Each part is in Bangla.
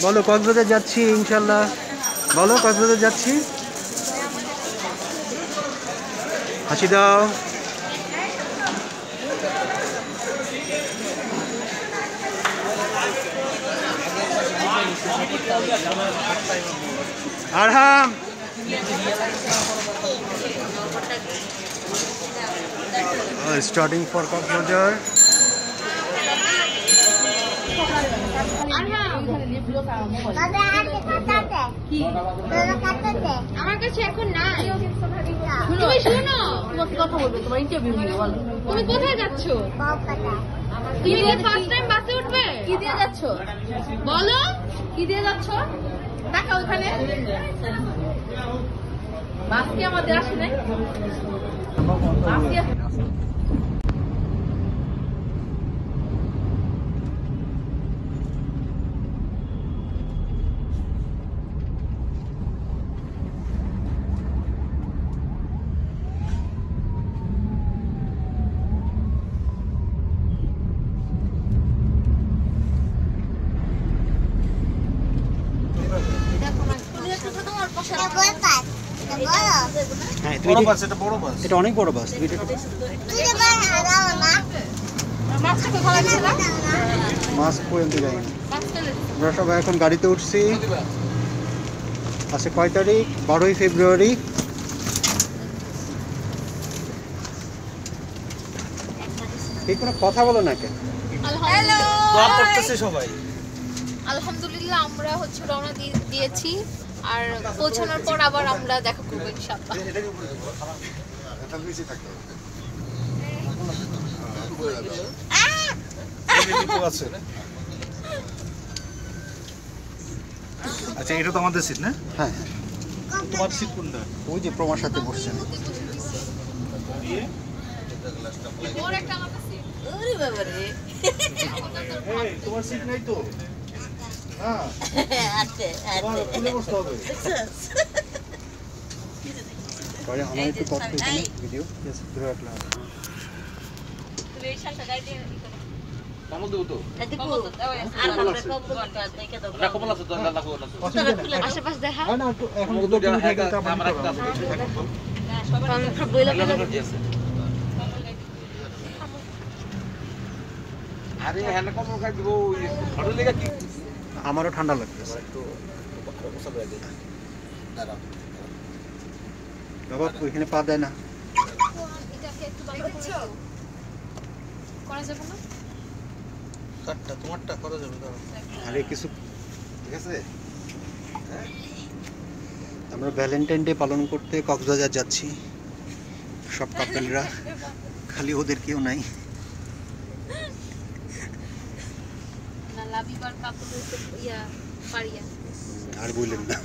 বলো কক্সবাজার যাচ্ছি ইনশাল্লাহ। বলো কক্সবাজার যাচ্ছি, হাসি দাও। আরহাম starting for Cockburger. আমার কাছে এখন নাই। তুমি শোনো, তোমাকে কথা বলবে, তোমার ইন্টারভিউ নিয়ে বলো। তুমি কোথায় যাচ্ছ? তুমি ফার্স্ট টাইম বাসে উঠবে? কি দিয়ে যাচ্ছ বলো? কি দিয়ে যাচ্ছ? টাকা ওখানে বাস কি আমাদের আসে নাই? এটা অনেক বড় বাস। মাস্ক পর্যন্ত যায়নি। আমরা সবাই এখন গাড়িতে উঠছি। আজকে কয় তারিখ? 12ই ফেব্রুয়ারি। এই কোনো কথা বলো না কেন? সবাই আলহামদুলিল্লাহ আমরা হচ্ছে রওনা দিয়েছি, আর পৌঁছানোর পর আবার আমরা দেখা করবো ইনশাআল্লাহ। আচ্ছা, এটা তো আমাদের সিট না? হ্যাঁ, তোমার সিট কোনটা? ওই যে প্রমার সাথে বসছেন। তোমার সিট নাই তো? আমার একটু কথা ভিডিও ঘুরে রাখলাম। আশেপাশে দেখা আমারও ঠান্ডা লাগতেছে। বাবা ওইখানে পা দেয় না। আরে কিছু ঠিক আছে। আমরা ভ্যালেন্টাইন ডে পালন করতে কক্সবাজার যাচ্ছি সব কাপেলরা, খালি ওদের কেউ নাই। আর বললেন না।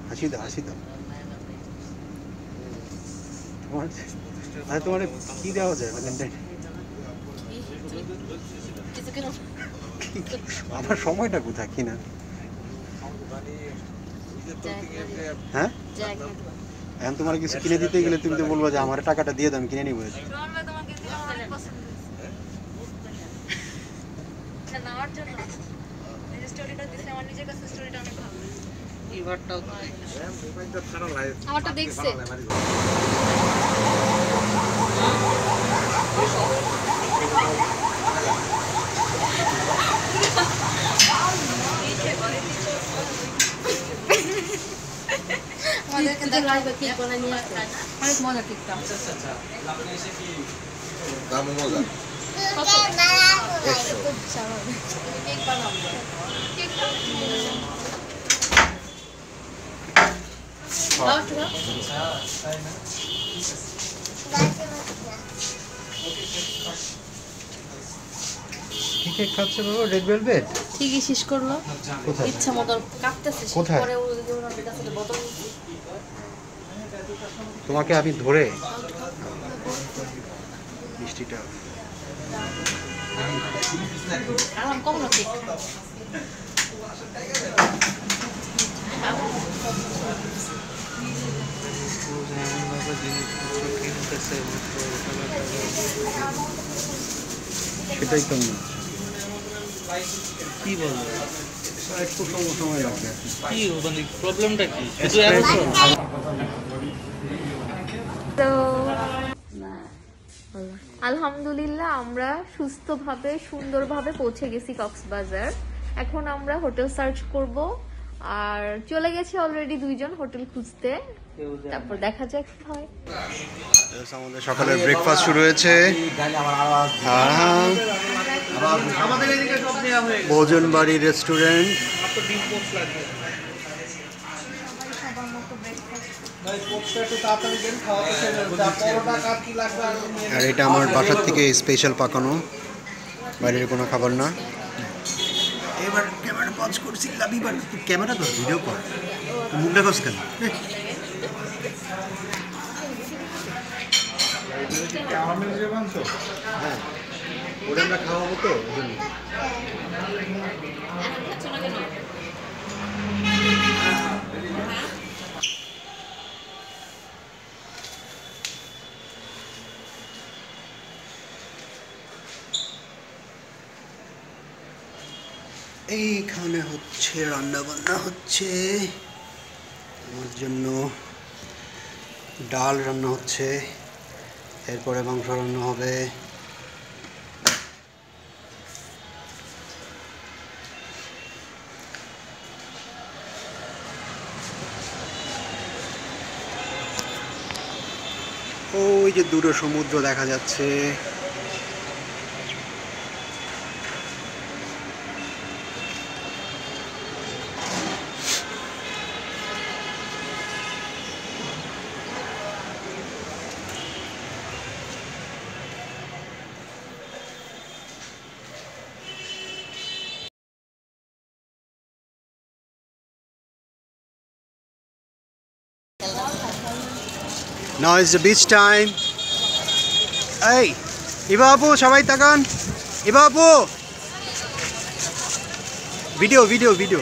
হাসি দাও, হাসি দাও। তোমার কি দেওয়া যায় ভ্যালেন্টাইন? আমার সময়টা কোথায় কিনা? হ্যাঁ, এখন তোমার কিছু কিনে দিতে গেলে তুমি তো বলবো যে আমার টাকাটা দিয়ে দাও, আমি কিনে নিবো। আমারটা দেখছে। অনেক মজা কেকটা। দাম মজা। কি কেক খাচ্ছে বাবা? Red velvet. ঠিকই শেষ করলো। কোথায়? ইচ্ছা মতো কাটতেছে। কোথায়? পরে ওনার কাছে বোতল তোমাকে আমি ধরে মিষ্টিটা কম না কেক। সেটাই তো না, কি বলবো, একটু সময় লাগবে। কি মানে প্রবলেমটা কি? শুধু এত তো আলহামদুলিল্লাহ আমরা সুস্থভাবে সুন্দরভাবে পৌঁছে গেছি কক্সবাজার। এখন আমরা হোটেল সার্চ করব, আর চলে গেছে অলরেডি 2 জন হোটেল খুঁজতে, তারপর দেখা যাক কি হয়। আমাদের সকালের ব্রেকফাস্ট শুরু হয়েছে। আমাদের এদিকে সব নেওয়া হয়ে গেছে। ভোজন বাড়ি রেস্টুরেন্ট। মাত্র ডিম পোস্ট লাগবে। ভাই পোস্টটা একটু তাড়াতাড়ি দেন, খাওয়াতে শেষ হয়ে যাবে। পরোটা কার কি লাগবে আর আর এটা আমার বাসার থেকে স্পেশাল পাকানো, বাইরের কোনো খাবার না। এবার ক্যামেরা পজ করছি, লাবিবার ক্যামেরা তো ভিডিও কর, মুখটা কস কেন? হ্যাঁ, ওটা আমরা খাওয়াবো তো ওই জন্য। এইখানে হচ্ছে রান্না বান্না হচ্ছে, আমার জন্য ডাল রান্না হচ্ছে, এরপরে মাংস রান্না হবে। ওই যে দূরে সমুদ্র দেখা যাচ্ছে। Now is the beach time. Hey, Iba Apu, সবাই তাকান। Iba Apu, video video video.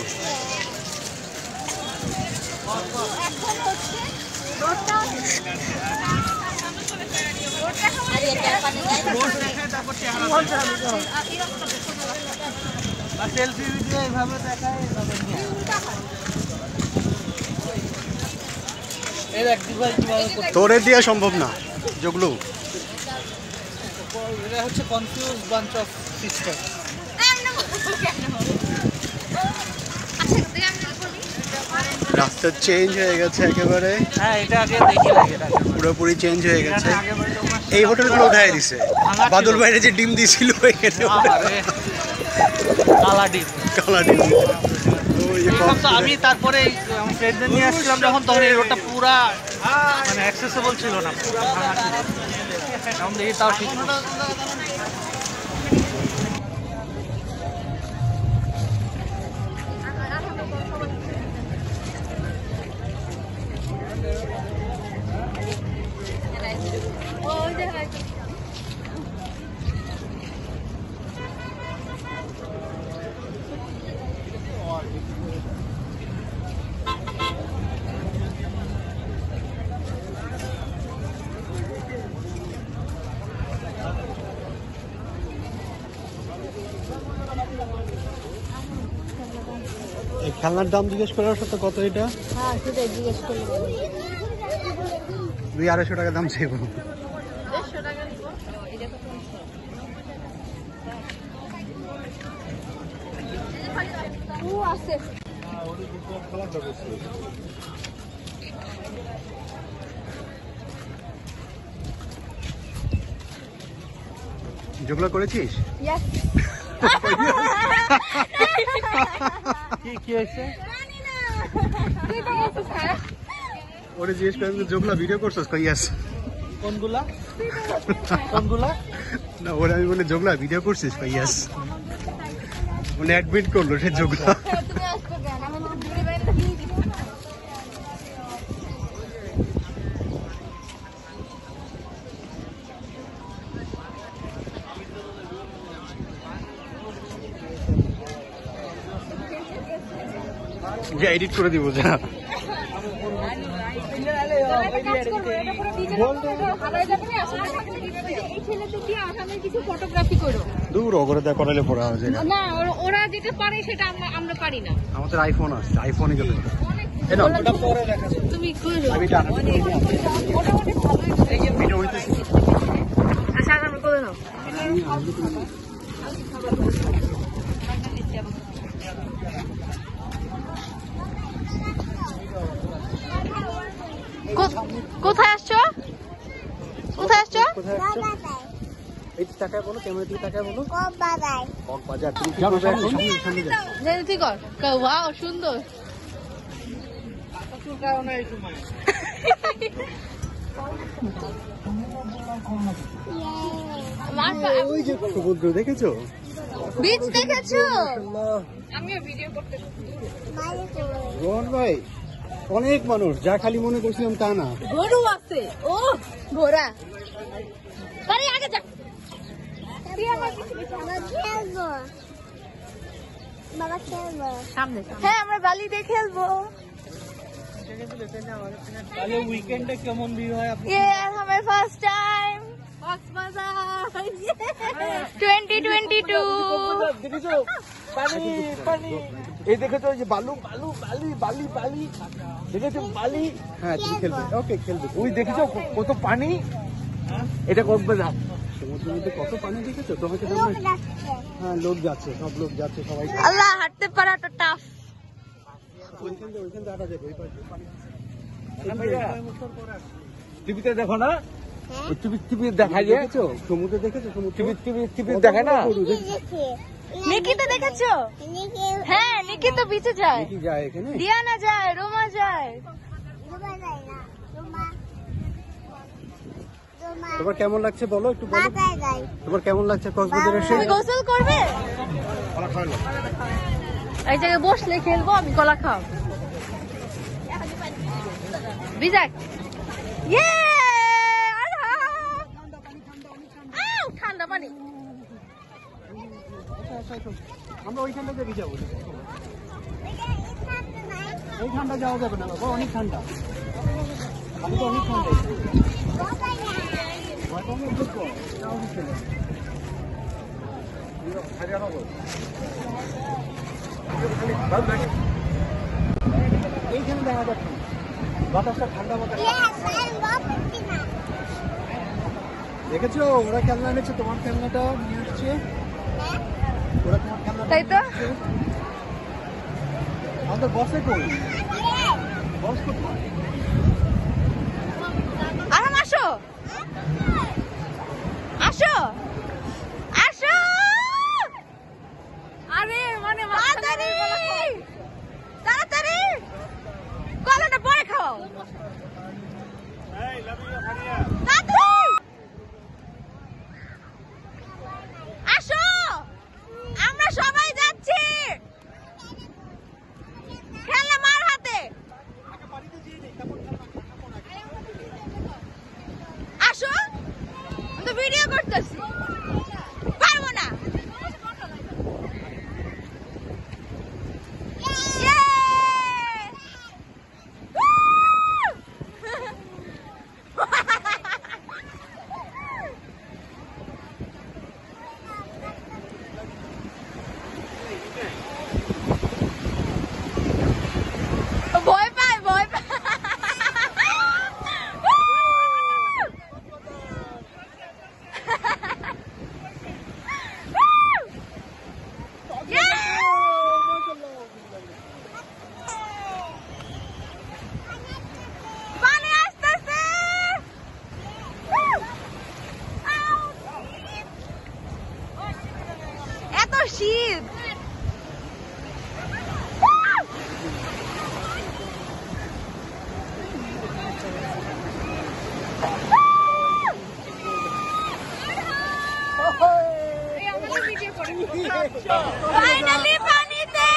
Selfie video এইভাবে দেখায়, এইভাবে নিয়ে এই দেখ ভাই কিভাবে করতে। তোরে দিয়ে সম্ভব না যেগুলো। এটা হচ্ছে কনফিউজ বাঞ্চ অফ সিস্টার। রাস্তা চেঞ্জ হয়ে গেছে একেবারে। হ্যাঁ এটা আগে দেখি লাগে, এটা পুরোপুরি চেঞ্জ হয়ে গেছে। আগে বলে এই হোটেলগুলো উঠাই দিছে। বাদল বাইরে যে ডিম দিছিল এখানে আরে কালা ডিম, কালা ডিম। এরকম তো আমি তারপরে আমার ফ্রেন্ডদের নিয়ে আসছিলাম যখন, তখন এই রোডটা পুরা মানে অ্যাক্সেসেবল ছিল না, পুরা ভাঙা ছিল। এখন দেখি তাও ঠিক না। এই খেলনার দাম জিজ্ঞেস করার সাথে কত এটা? হ্যাঁ সেটাই জিজ্ঞেস করলে 200-250 টাকা দাম চাইব। 150 টাকা দিব। এটা তো ও আছে। যেগুলো করেছিস ইয়েস। কি হয়েছে? ওরে জিজ্ঞেস করেন যেগুলো ভিডিও করছিস কই আছে? কোনগুলা কোনগুলা? না ওরে আমি বলে যেগুলো ভিডিও করছিস কই আছে, মানে অ্যাডমিট করলো সে যেগুলো। তুমি আসছো কেন? আমি তো ঘুরে বাইরে দিয়ে দিই। যে এডিট করে দিব যা। কাজ করবো, এটা পুরো ডিজে হারাই যাবে না। এই ছেলেদের দিয়ে আসামের কিছু ফটোগ্রাফি করো। দূর ওগরে দা করালে পড়া যায় না। না ওরা যেটা পারে সেটা আমরা পারি না। আমাদের আইফোন আছে, আইফোনে গেলে এটা ওটা পরে দেখা যাবে। তুমি করো এটা মোটামুটি ভালোই ভিডিও হইতেছে। আচ্ছা আগামী করে নাও। কোথায় আসছো? কোথায় আসছো? এই টাকায় বলো, ক্যামেরা দিয়ে টাকায় বলো। কক্সবাজার। তুমি কি করবে এখন? সামনে যাও। জেনেছি কর। ওয়াও সুন্দর। ওই যে সমুদ্র দেখেছো? বিচ দেখেছো? আমিও ভিডিও করতে। রোহন ভাই, অনেক মানুষ, যা খালি মনে করছিলাম তা না। গরু আছে। ও ঘোড়া। আরে আগে যা। সামনে হ্যাঁ আমরা বালিতে খেলবো। তাহলে উইকেন্ডে কেমন ভিউ হয় আপনি? हमें फर्स्ट टाइम কক্সবাজার 2022। দেখেছো পানি পানি, এই দেখেছো ওই যে বালু বালু বালি বালি বালি, দেখেছো বালি? হ্যাঁ তুমি খেলবে, ওকে খেলবে। ওই দেখেছো কত পানি? এটা কক্সবাজার। সমুদ্রের মধ্যে কত পানি দেখেছো? তোমাকে হ্যাঁ লোক যাচ্ছে, সব লোক যাচ্ছে, সবাই আল্লাহ হাঁটতে পারাটা টাফ। ওইখান দিয়ে হাঁটা যাবে, ওই পাশে পানি। টিভিতে দেখো না, টিভি দেখায় যে, দেখেছো সমুদ্র? দেখেছো সমুদ্র? টিভি দেখায় না। নিকিতা দেখেছো? হ্যাঁ নিকিতা বিচে যায়, কি যায় এখানে? দিয়ানা যায়, রোমা যায়। তোমার কেমন লাগছে বলো একটু বলো। তোমার কেমন লাগছে কক্সবাজারে এসে? তুমি গোসল করবে? এই জায়গায় বসলে খেলবো, আমি কলা খাও। বিজাক ইয়ে ঠান্ডা পানি। আমরা ওইখানটা দিয়ে যাবো। ওই ঠান্ডা যাওয়া যাবে না বাবা, অনেক ঠান্ডা। আমি তো অনেক ঠান্ডা। এইখানে দেখা যাচ্ছে বাতাসটা ঠান্ডা বাতাস। দেখেছো ওরা খেলনা এনেছে, তোমার খেলনাটা নিয়ে আসছে। ওরা তোমার খেলনা তাই তো। আমাদের বসে কই? বস কোথায়? আরাম আসো আসো আসো। আরে মানে তাড়াতাড়ি তাড়াতাড়ি কলাটা পরে খাও। আসো আমরা সবাই যাচ্ছি। খেলনা মার হাতে। আসো আমি তো ভিডিও করতেছি, পারবো না। ভয় পায় ভয় পায়। পানি আসতেছে। এত শীত। ফাইনালি পানিতে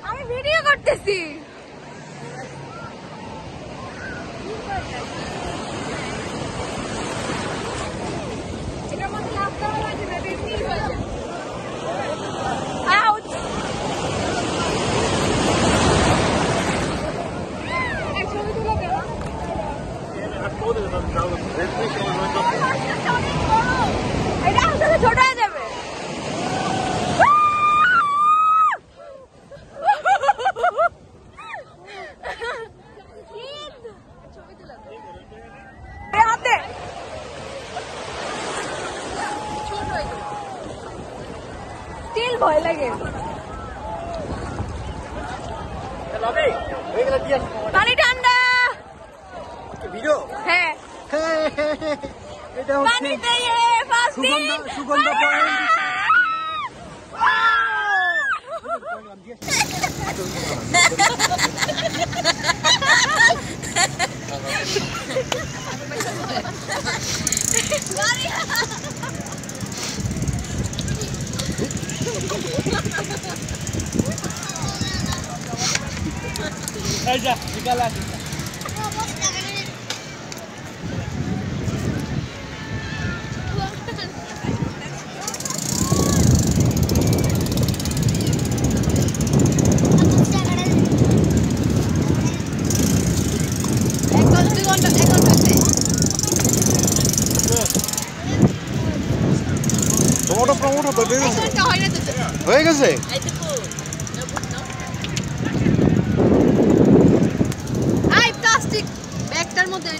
আমি ভিডিও করতেছি। ছোট হয়ে যাবে। ভয় লাগে পানি ঠান্ডা ভিডিও হ্যাঁ এটা হচ্ছে সুগন্ধ এই যা বিকাল আসি টমেটো হয়ে গেছে প্লাস্টিক ব্যাগটার মধ্যে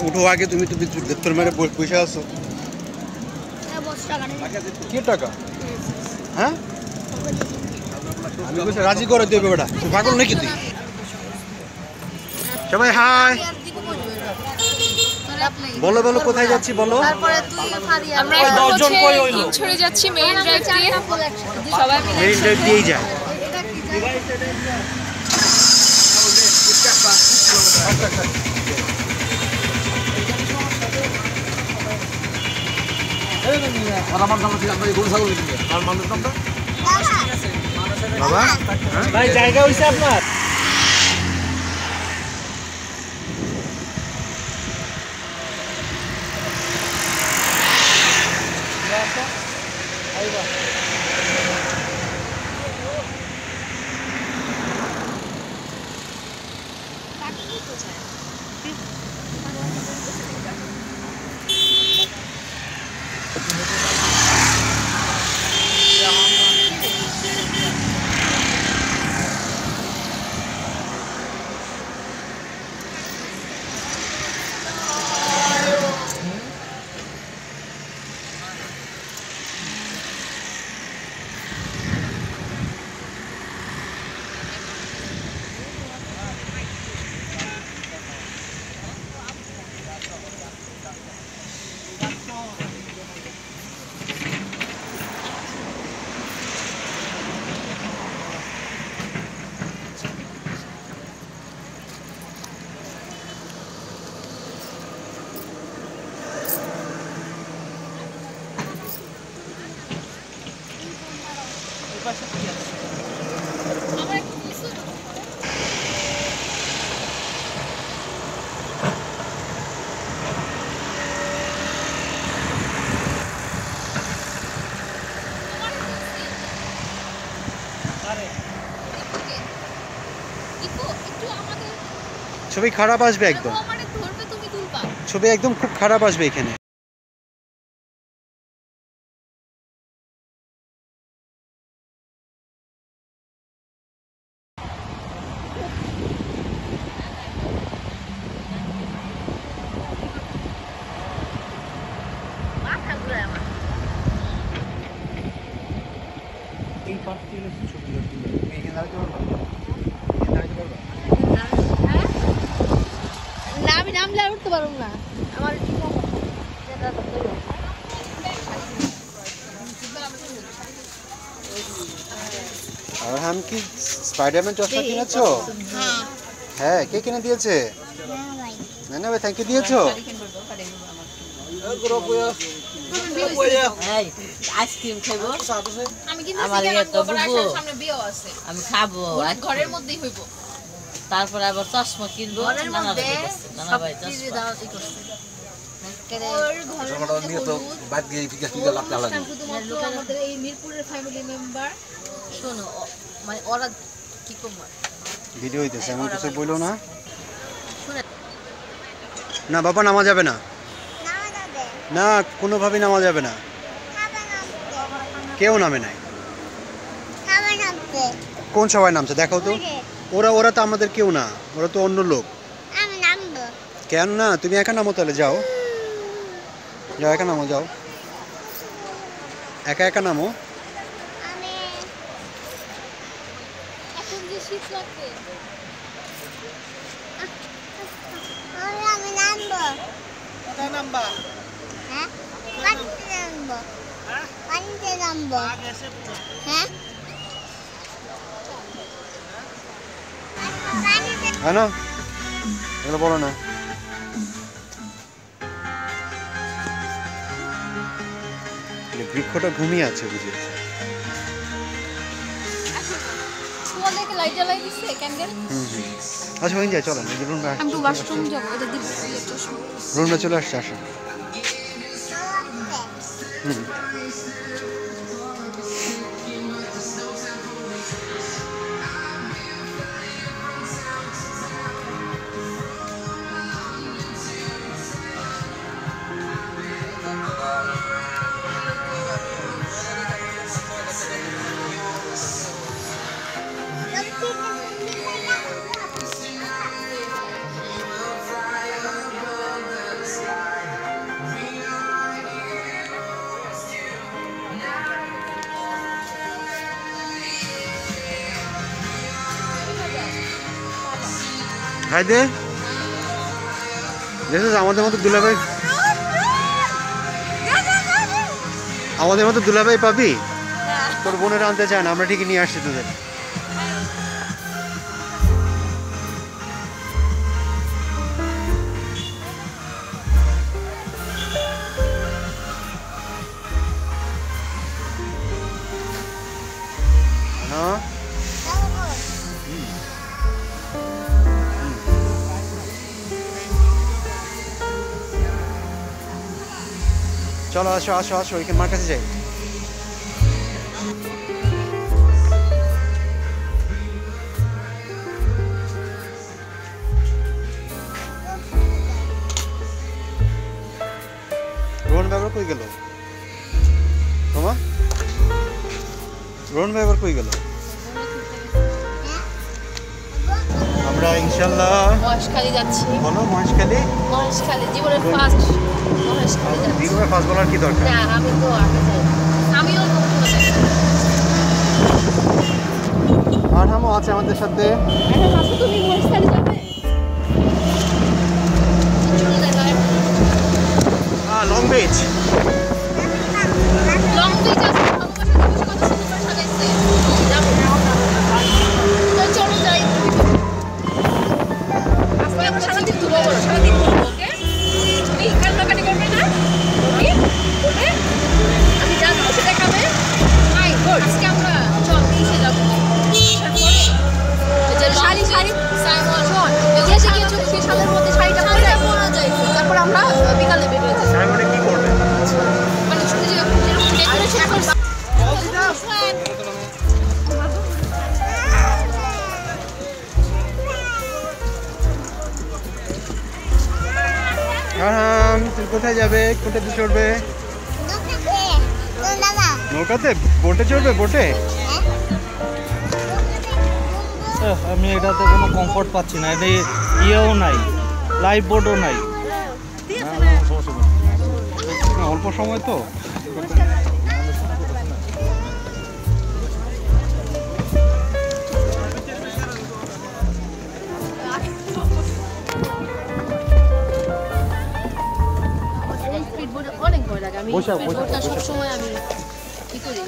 উঠো আগে তুমি তো তোর মেরে পয়সা আছো কি টাকা হ্যাঁ আমি বলছি রাজি করে দেবে বেটা তুই পাগল নাকি তুই সবাই হাই বলো বলো কোথায় যাচ্ছি বলো আমরা ছড়ে যাচ্ছি মেইন ড্রাইভ দিয়ে সবাই মেইন ড্রাইভ দিয়েই যায় বাবা ভাই জায়গা হইছে আপনার ছবি খারাপ আসবে একদম ছবি একদম খুব খারাপ আসবে এখানে না আমি নামলে আর উঠতে পারবো না আমার আর हम কি স্পাইডারম্যান চশমা কিনেছো হ্যাঁ কে কিনে দিয়েছে না না ভাই থ্যাংক ইউ দিয়েছো আইসক্রিম খাবো আমি কিন্তু আমার সামনে বিয়ে আছে আমি খাবো ঘরের মধ্যেই হইব তারপরে আবার চশমা কিনবো ঘরের মধ্যে নানা ভাই সব কিছু চশমা দাও ই করছে ওর ঘরের মধ্যে হলুদ শুধুমাত্র আমাদের এই মিরপুরের ফ্যামিলি মেম্বার শোনো মানে ওরা কি করবো ভিডিও হইতেছে এমন কিছু বললো না শুনে না বাবা নামা যাবে না না কোনোভাবেই নামা যাবে না কেউ নামে নাই কোন সবাই নামছে দেখাও তো ওরা তো আমাদের কেউ না ওরা তো অন্য লোক কেন না তুমি একা নামো তাহলে যাও যাও একা নামো যাও একা একা নামো এখন যে শীত লাগবে কোথায় নামবা হ্যাঁ না এগুলো বলো না বৃক্ষটা ঘুমিয়ে আছে বুঝি তোমাদেরকে লাইট জ্বালাই দিচ্ছে ক্যান্ডেল আচ্ছা হয়ে যায় চলো রুমটা আমি তো ওয়াশরুম যাবো এটা দিব রুমটা চলে আসছে আসো হাই দে দেখছিস আমাদের মতো দুলাভাই পাবি তোর বোনেরা আনতে চায় না আমরা ঠিকই নিয়ে আসছি তোদের চলো আসো আসো আসো এখানে মার কাছে যাই রোহন ভাই কই গেল তোমা রোহন ভাই কই গেল আমরা ইনশাআল্লাহ মহেশখালী যাচ্ছি বলো মহেশখালী জীবনের ফার্স্ট মহেশখালী যাচ্ছি জীবনের ফার্স্ট বলার কি দরকার না আমি তো আগে যাই আমিও আর হামও আছে আমাদের সাথে এখন আসো তুমি মহেশখালী যাবে লং বিচ লং বিচ আছে ভালোবাসা দিবসে কত সুন্দর সাজাইছে যাবো তো চলো যাই আজকে আমরা সারাদিন ঘুরবো সারাদিন ঘুরবো ওকে তুমি কান্নাকাটি করবে না ওকে ওকে আমি জানো সে দেখাবে মাই গড আজকে আমরা চল নিচে যাবো শাড়ি সাইমন শোন এসে গিয়ে চুপ বিশালের মধ্যে শাড়িটা পরা যায় তারপর আমরা বিকালে বের হয়ে যাই সাইমনে কি করবে মানে শুধু যে ডেকোরেশন করব তুমি কোথায় যাবে কোথায় চড়বে নৌকাতে বোটে চড়বে বোটে আমি এটাতে কোনো কমফোর্ট পাচ্ছি না এটা ইয়েও নাই লাইফ বোর্ডও নাই অল্প সময় তো অনেক ভয় লাগে আমি সবসময় আমি কি করি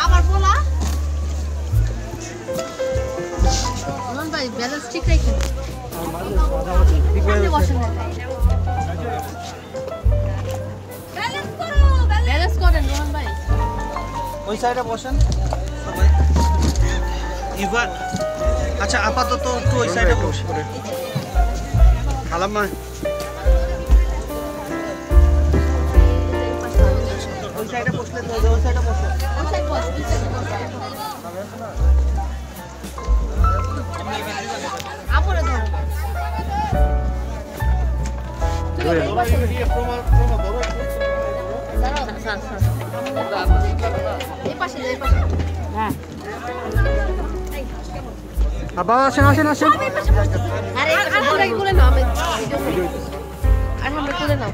আবার বলা ভাই ব্যালেন্স ঠিক রাখেন ব্যালেন্স করেন রোহন ভাই ওই সাইডে বসেন সবাই এবার আচ্ছা আপাতত একটু ওই সাইডে বসে করে খালাম মা ওই সাইডে বসলে তো ওই সাইডে বসো আপরে ধর এই পাশে এই পাশে হ্যাঁ বাবা আসেন আসেন আসেন আরে আমরা গুলো নাও আমি আর আমরা গুলো নাও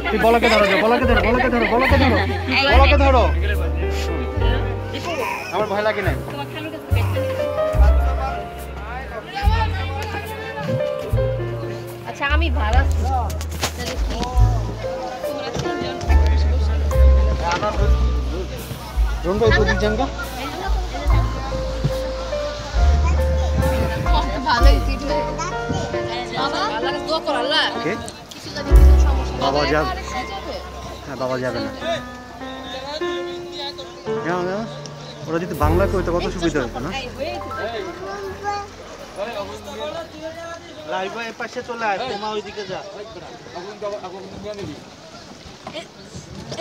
তুই বলাকে ধরো বলাকে ধরো বলাকে ধরো বলাকে ধরো বলাকে ধরো আমার ভয় লাগে না আচ্ছা আমি ভাড়া রুমটা একটু দিক জানগা ভালোই সিট হয়ে বাবা আল্লাহকে দোয়া কর আল্লাহ ওকে কিছু যদি কিছু সমস্যা বাবা হবে, যাবে। আরে সে যাবে। হ্যাঁ বাবা যাবে না হ্যাঁ হ্যাঁ ওরা যদি বাংলা কইতো কত সুবিধা হতো না লাইভ এই পাশে চলে আয় তোমা ওইদিকে যা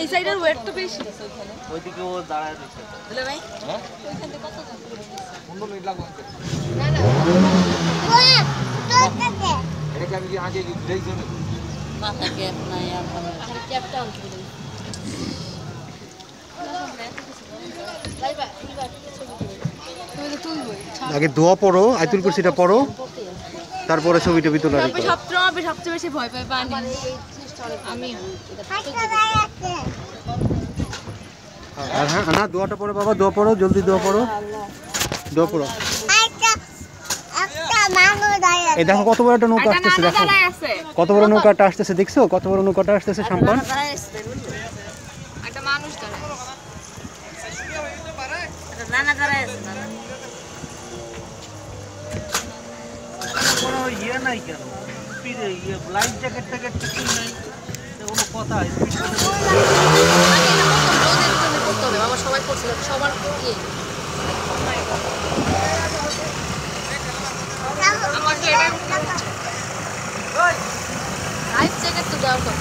এই সাইডের ওয়েট তো বেশি ওইদিকে ও দাঁড়ায় রয়েছে বুঝলে ভাই না না মাথা ক্যাপ নাই আমার আরে ক্যাপটা আনতে বলি লাইবা এইবার তুমি তো তুলবই আগে দোয়া পড়ো আয়াতুল কুরসিটা পড়ো তারপরে ছবিটা ভিতরে আমি সবচেয়ে বেশি ভয় পাই পানি আমি আর হ্যাঁ না দোয়াটা পড়ো বাবা দোয়া পড়ো জলদি দোয়া পড়ো দোয়া পড়ো এই দেখো কত বড় একটা নৌকা আসতেছে দেখো কত বড় নৌকাটা আসতেছে দেখছো কত বড় নৌকাটা আসতেছে সাম্পান একটা মানুষ দাঁড়ায় নানা দাঁড়ায় আছে নানা কোনো ইয়ে নাই কেন স্পিডে ইয়ে লাইফ জ্যাকেট ট্যাকেট কিছু নাই কোনো কথা স্পিড করতে হবে বাবা সবাই করছিল সবার ইয়ে আমাকে লাইফ জ্যাকেট তো দাও তো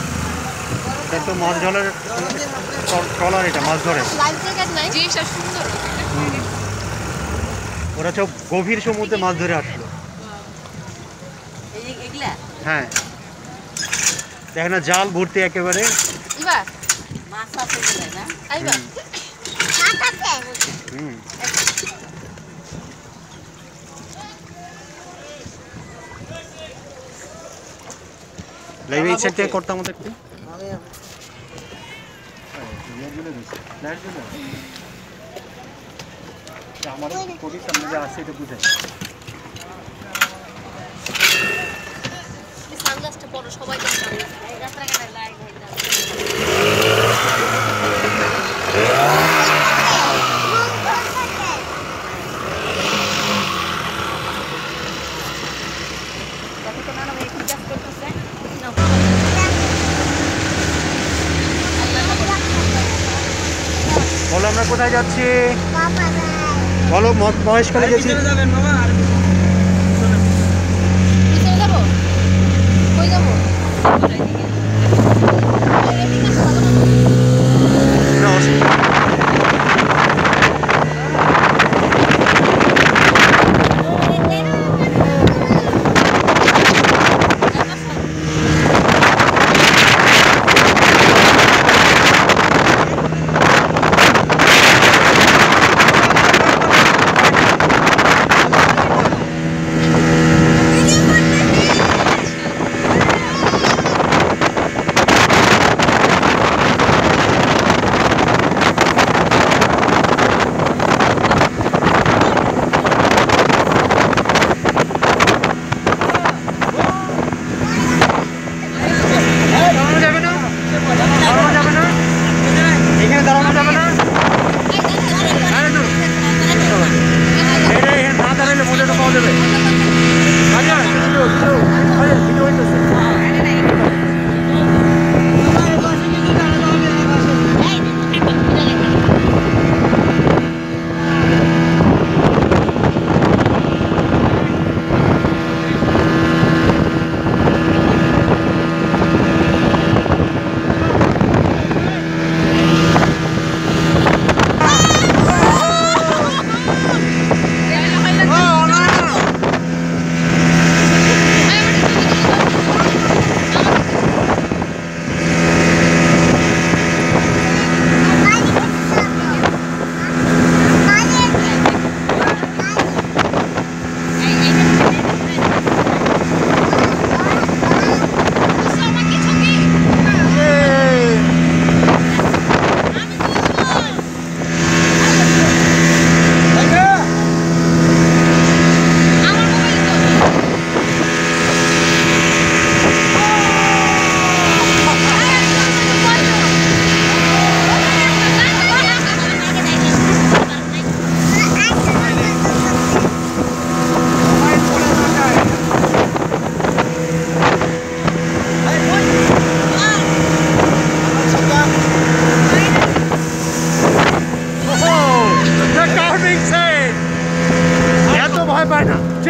এটা তো মাছ ধরার ট্রলার এটা মাছ ধরে লাইফ জ্যাকেট নাই জিনিসটা সুন্দর ওরা সব গভীর সমুদ্রে মাছ ধরে আসলো এই এগুলা হ্যাঁ দেখেন না জাল ভর্তি একেবারে ইবা মাছ আছে বলে না আইবা হুম লাইভ এই সেট থেকে করতে আমাদের একটু আমার কোটি সামনে যা আছে এটা বুঝাই সানগ্লাসটা পরো সবাই দেখতে এই রাস্তাঘাটে লাইট বলো আমরা কোথায় যাচ্ছি বলো মহেশখালী গেছি যাবেন মামা আর পিছনে যাবো কই যাবো না, অসুবিধা নেই।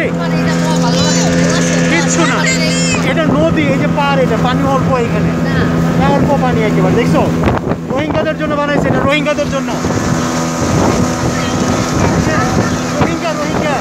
আছে মানে এটা তোমার ভালো লাগে? কিচ্ছু না এটা নদী এই যে পার এটা পানি অল্প এখানে না অল্প পানি একেবারে দেখছো রোহিঙ্গাদের জন্য বানাইছে এটা রোহিঙ্গাদের জন্য রোহিঙ্গা রোহিঙ্গা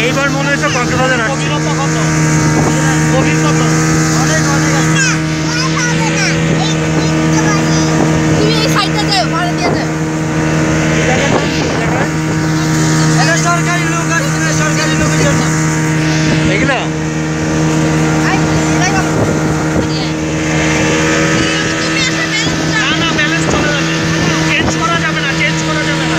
এইবার মনে হচ্ছে কক্সবাজার আসছে গভীর কত তুমি এই সাইডটা যাও ভাড়া দিয়ে যাও এটা সরকারি লোক আসছে সরকারি লোকের জন্য এগুলা না না ব্যালেন্স চলে যাবে চেঞ্জ করা যাবে না চেঞ্জ করা যাবে না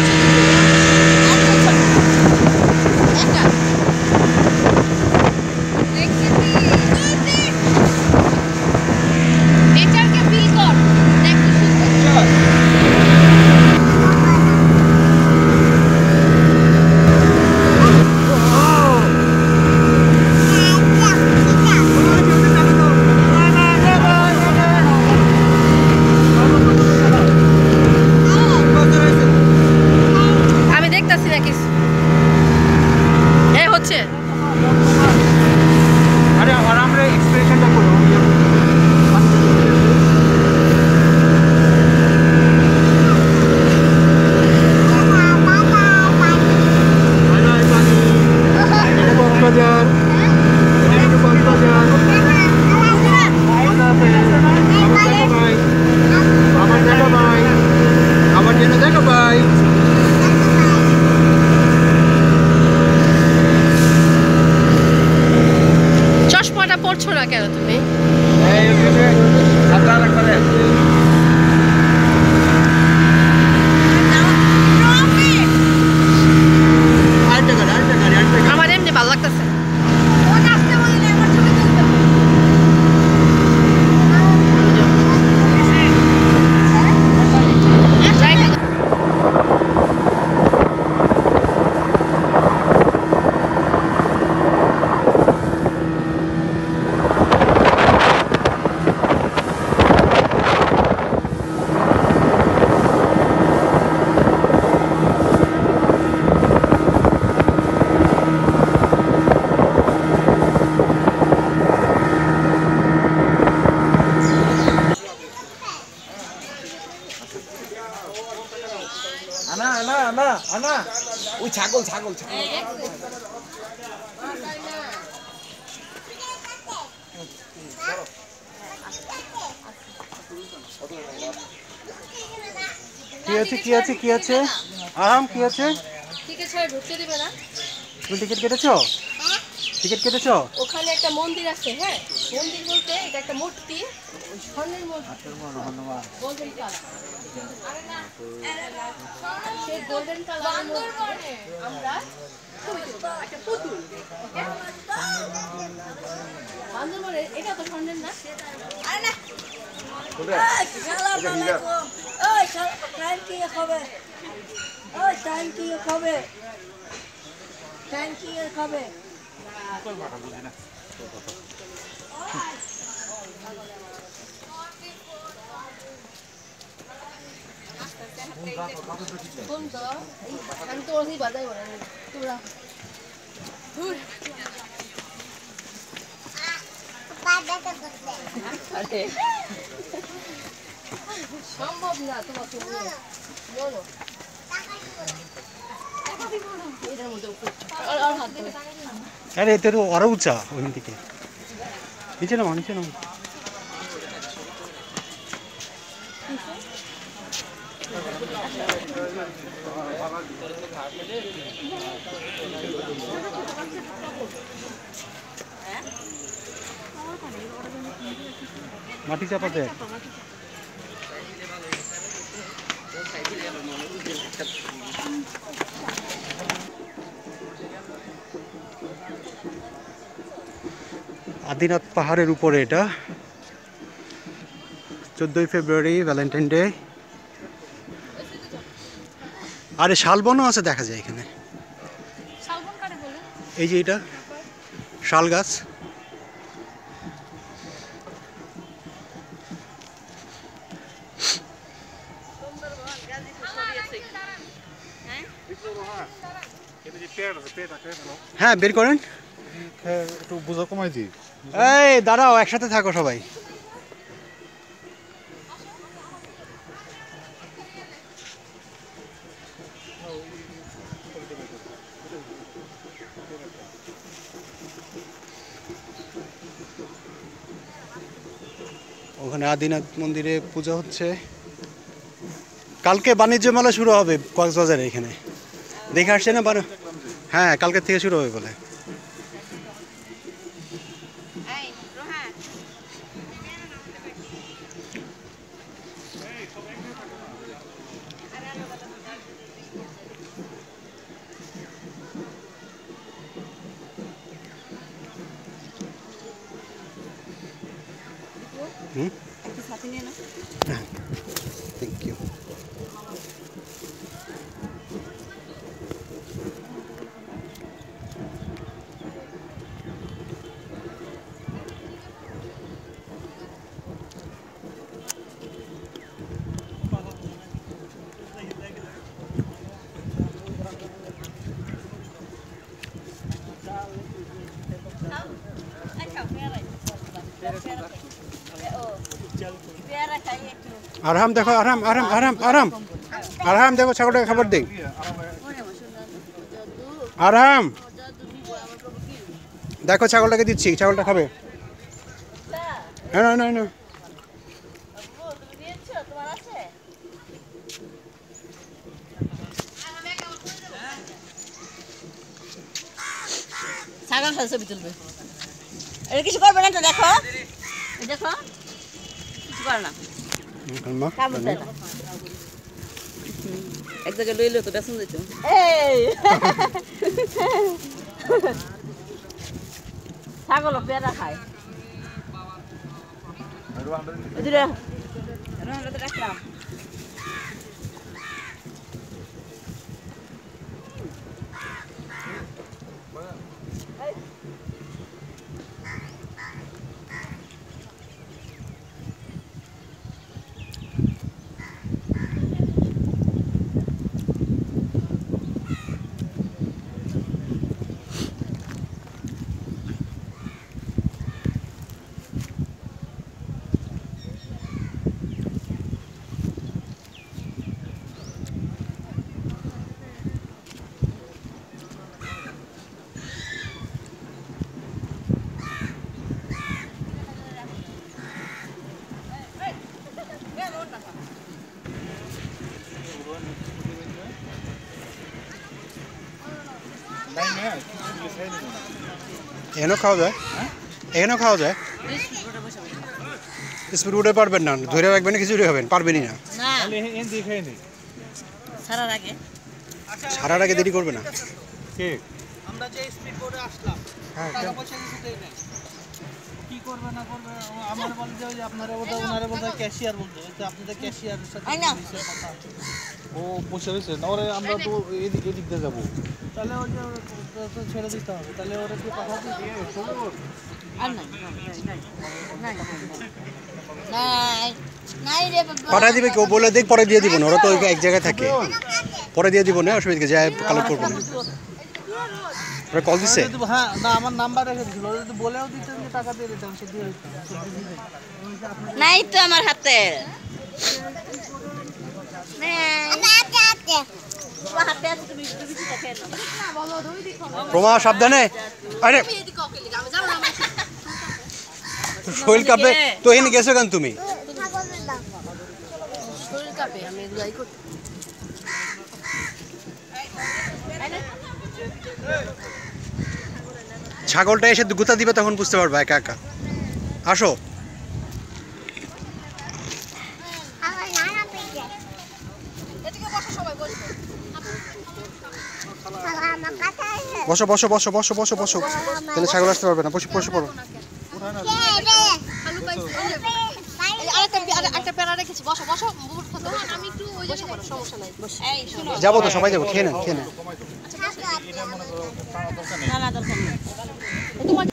নেচারকে ফিল কর দেখ কি সুন্দর আমি দেখতাছি না কিছু এ হচ্ছে আরে আর আমরা এক্সপ্রেশনটা করব কক্সবাজার কক্সবাজার আমার দেখা ভাই আমার জন্য দেখা ভাই চশমাটা পরছো না কেন তুমি আমার এমনি ভালো লাগতেছে আনা আনা আনা আনা ওই ছাগল ছাগল ছাগল কি আছে কি আছে কি আছে আরাম কি আছে ঠিক আছে ঢুকতে দিবে না তুমি টিকিট কেটেছো টিকিট কেটেছো ওখানে একটা মন্দির আছে হ্যাঁ মন্দির বলতে এটা একটা মূর্তি স্বর্ণের মূর্তি গোল্ডেন কালার সেই গোল্ডেন কালার আমরা একটা পুতুল বান্দরবনে এটা তো স্বর্ণের না আমি তো ওরই বাজাই বলে তোরা সম্ভব না তোমাকে বলো এটার মধ্যে আর হাত দেবে আরে এতে তো আরো উঁচা ওইখান থেকে নিচে নামা নিচে নামা মাটি চাপা দেয় আদিনাথ পাহাড়ের উপরে এটা 14ই ফেব্রুয়ারি ভ্যালেন্টাইন ডে। আরে শালবনও আছে দেখা যায় এখানে। এই যে এটা শাল গাছ। হ্যাঁ বের করেন। একটু বোঝা কমাই দিই। এই দাঁড়াও, একসাথে থাকো সবাই। ওখানে আদিনাথ মন্দিরে পূজা হচ্ছে। কালকে বাণিজ্য মেলা শুরু হবে কক্সবাজারে, এখানে দেখে আসছে না? হ্যাঁ কালকের থেকে শুরু হবে বলে। Thank you. আরাম দেখো, আরাম আরাম আরাম আরাম আরাম দেখো, ছাগলটাকে খাবার দিই। আরাম দেখো, ছাগলটাকে দিচ্ছি, ছাগলটা খাবে। হ্যাঁ না না না, ছাগল সাথে ছবি তুলবে। এটা কিছু করবে না তো, দেখো দেখো কিছু করে না, কামড় দেয় না। এক জায়গায় লইলে তো বেসন দিত। এই ছাগল পেয়ারা খায়। রাখলাম এখানেও খাওয়া যায়, এখানেও খাওয়া যায়। স্পিড উঠে পারবেন না, ধরে রাখবেন, খিচুড়ি হবেন, পারবেনই না। ছাড়ার আগে দেরি করবে না। আমরা যে স্পিড বোর্ডে আসলাম, টাকা পয়সা কিছু দেই নাই। কি করবে না করবে আমার বলে যে ওই আপনারা বোধহয় ওনারে বোধহয় ক্যাশিয়ার বলতো, ওই যে আপনাদের ক্যাশিয়ারের সাথে কথা আছে। ও বসে রয়েছে না, ওরে আমরা তো এদিক দিয়ে যাবো। তাহলে ওই যে তো ছেড়ে দিতে হবে, তাহলে ওরা কি কথা দিচ্ছে? আর নাই নাই নাই রে বাবা। পাঠাই দিবে কেউ, বলে দেখ পরে দিয়ে দিব না, ওরা তো এক জায়গায় থাকে, পরে দিয়ে দিব না, অসুবিধা যায়, কালেক্ট করবো না। ওরা কল দিচ্ছে? হ্যাঁ না, আমার নাম্বার রেখে দিছিল, ওরা যদি বলেও দিতেন যে টাকা দিয়ে দিতাম, সে দিয়ে দিতাম। নাই তো আমার হাতে। প্রমা সাবধানে। আরে শরীর কাঁপে তো, এখানে গেছো কেন তুমি? ছাগলটা এসে গুতা দিবে, তখন বুঝতে পারবা একা একা। আসো। বসো বসো বসো বসো বসো বসো, তাহলে ছাগল আসতে পারবে না। বসে বসে পড়ো। দিচ্ছি বসো বসো তখন আমি একটু ওই জায়গায় পড়ো সমস্যা নাই এই শোনো যাবো তো সবাই যাবো খেয়ে নেন খেয়ে নেন না না দরকার নেই তোমার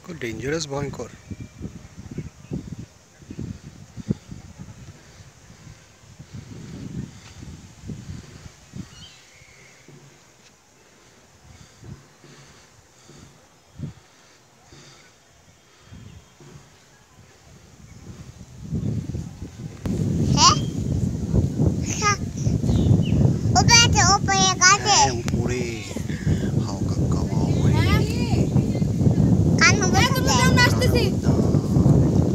খুব ডেঞ্জারাস ভয়ঙ্কর উপরে হাও কাকা মাও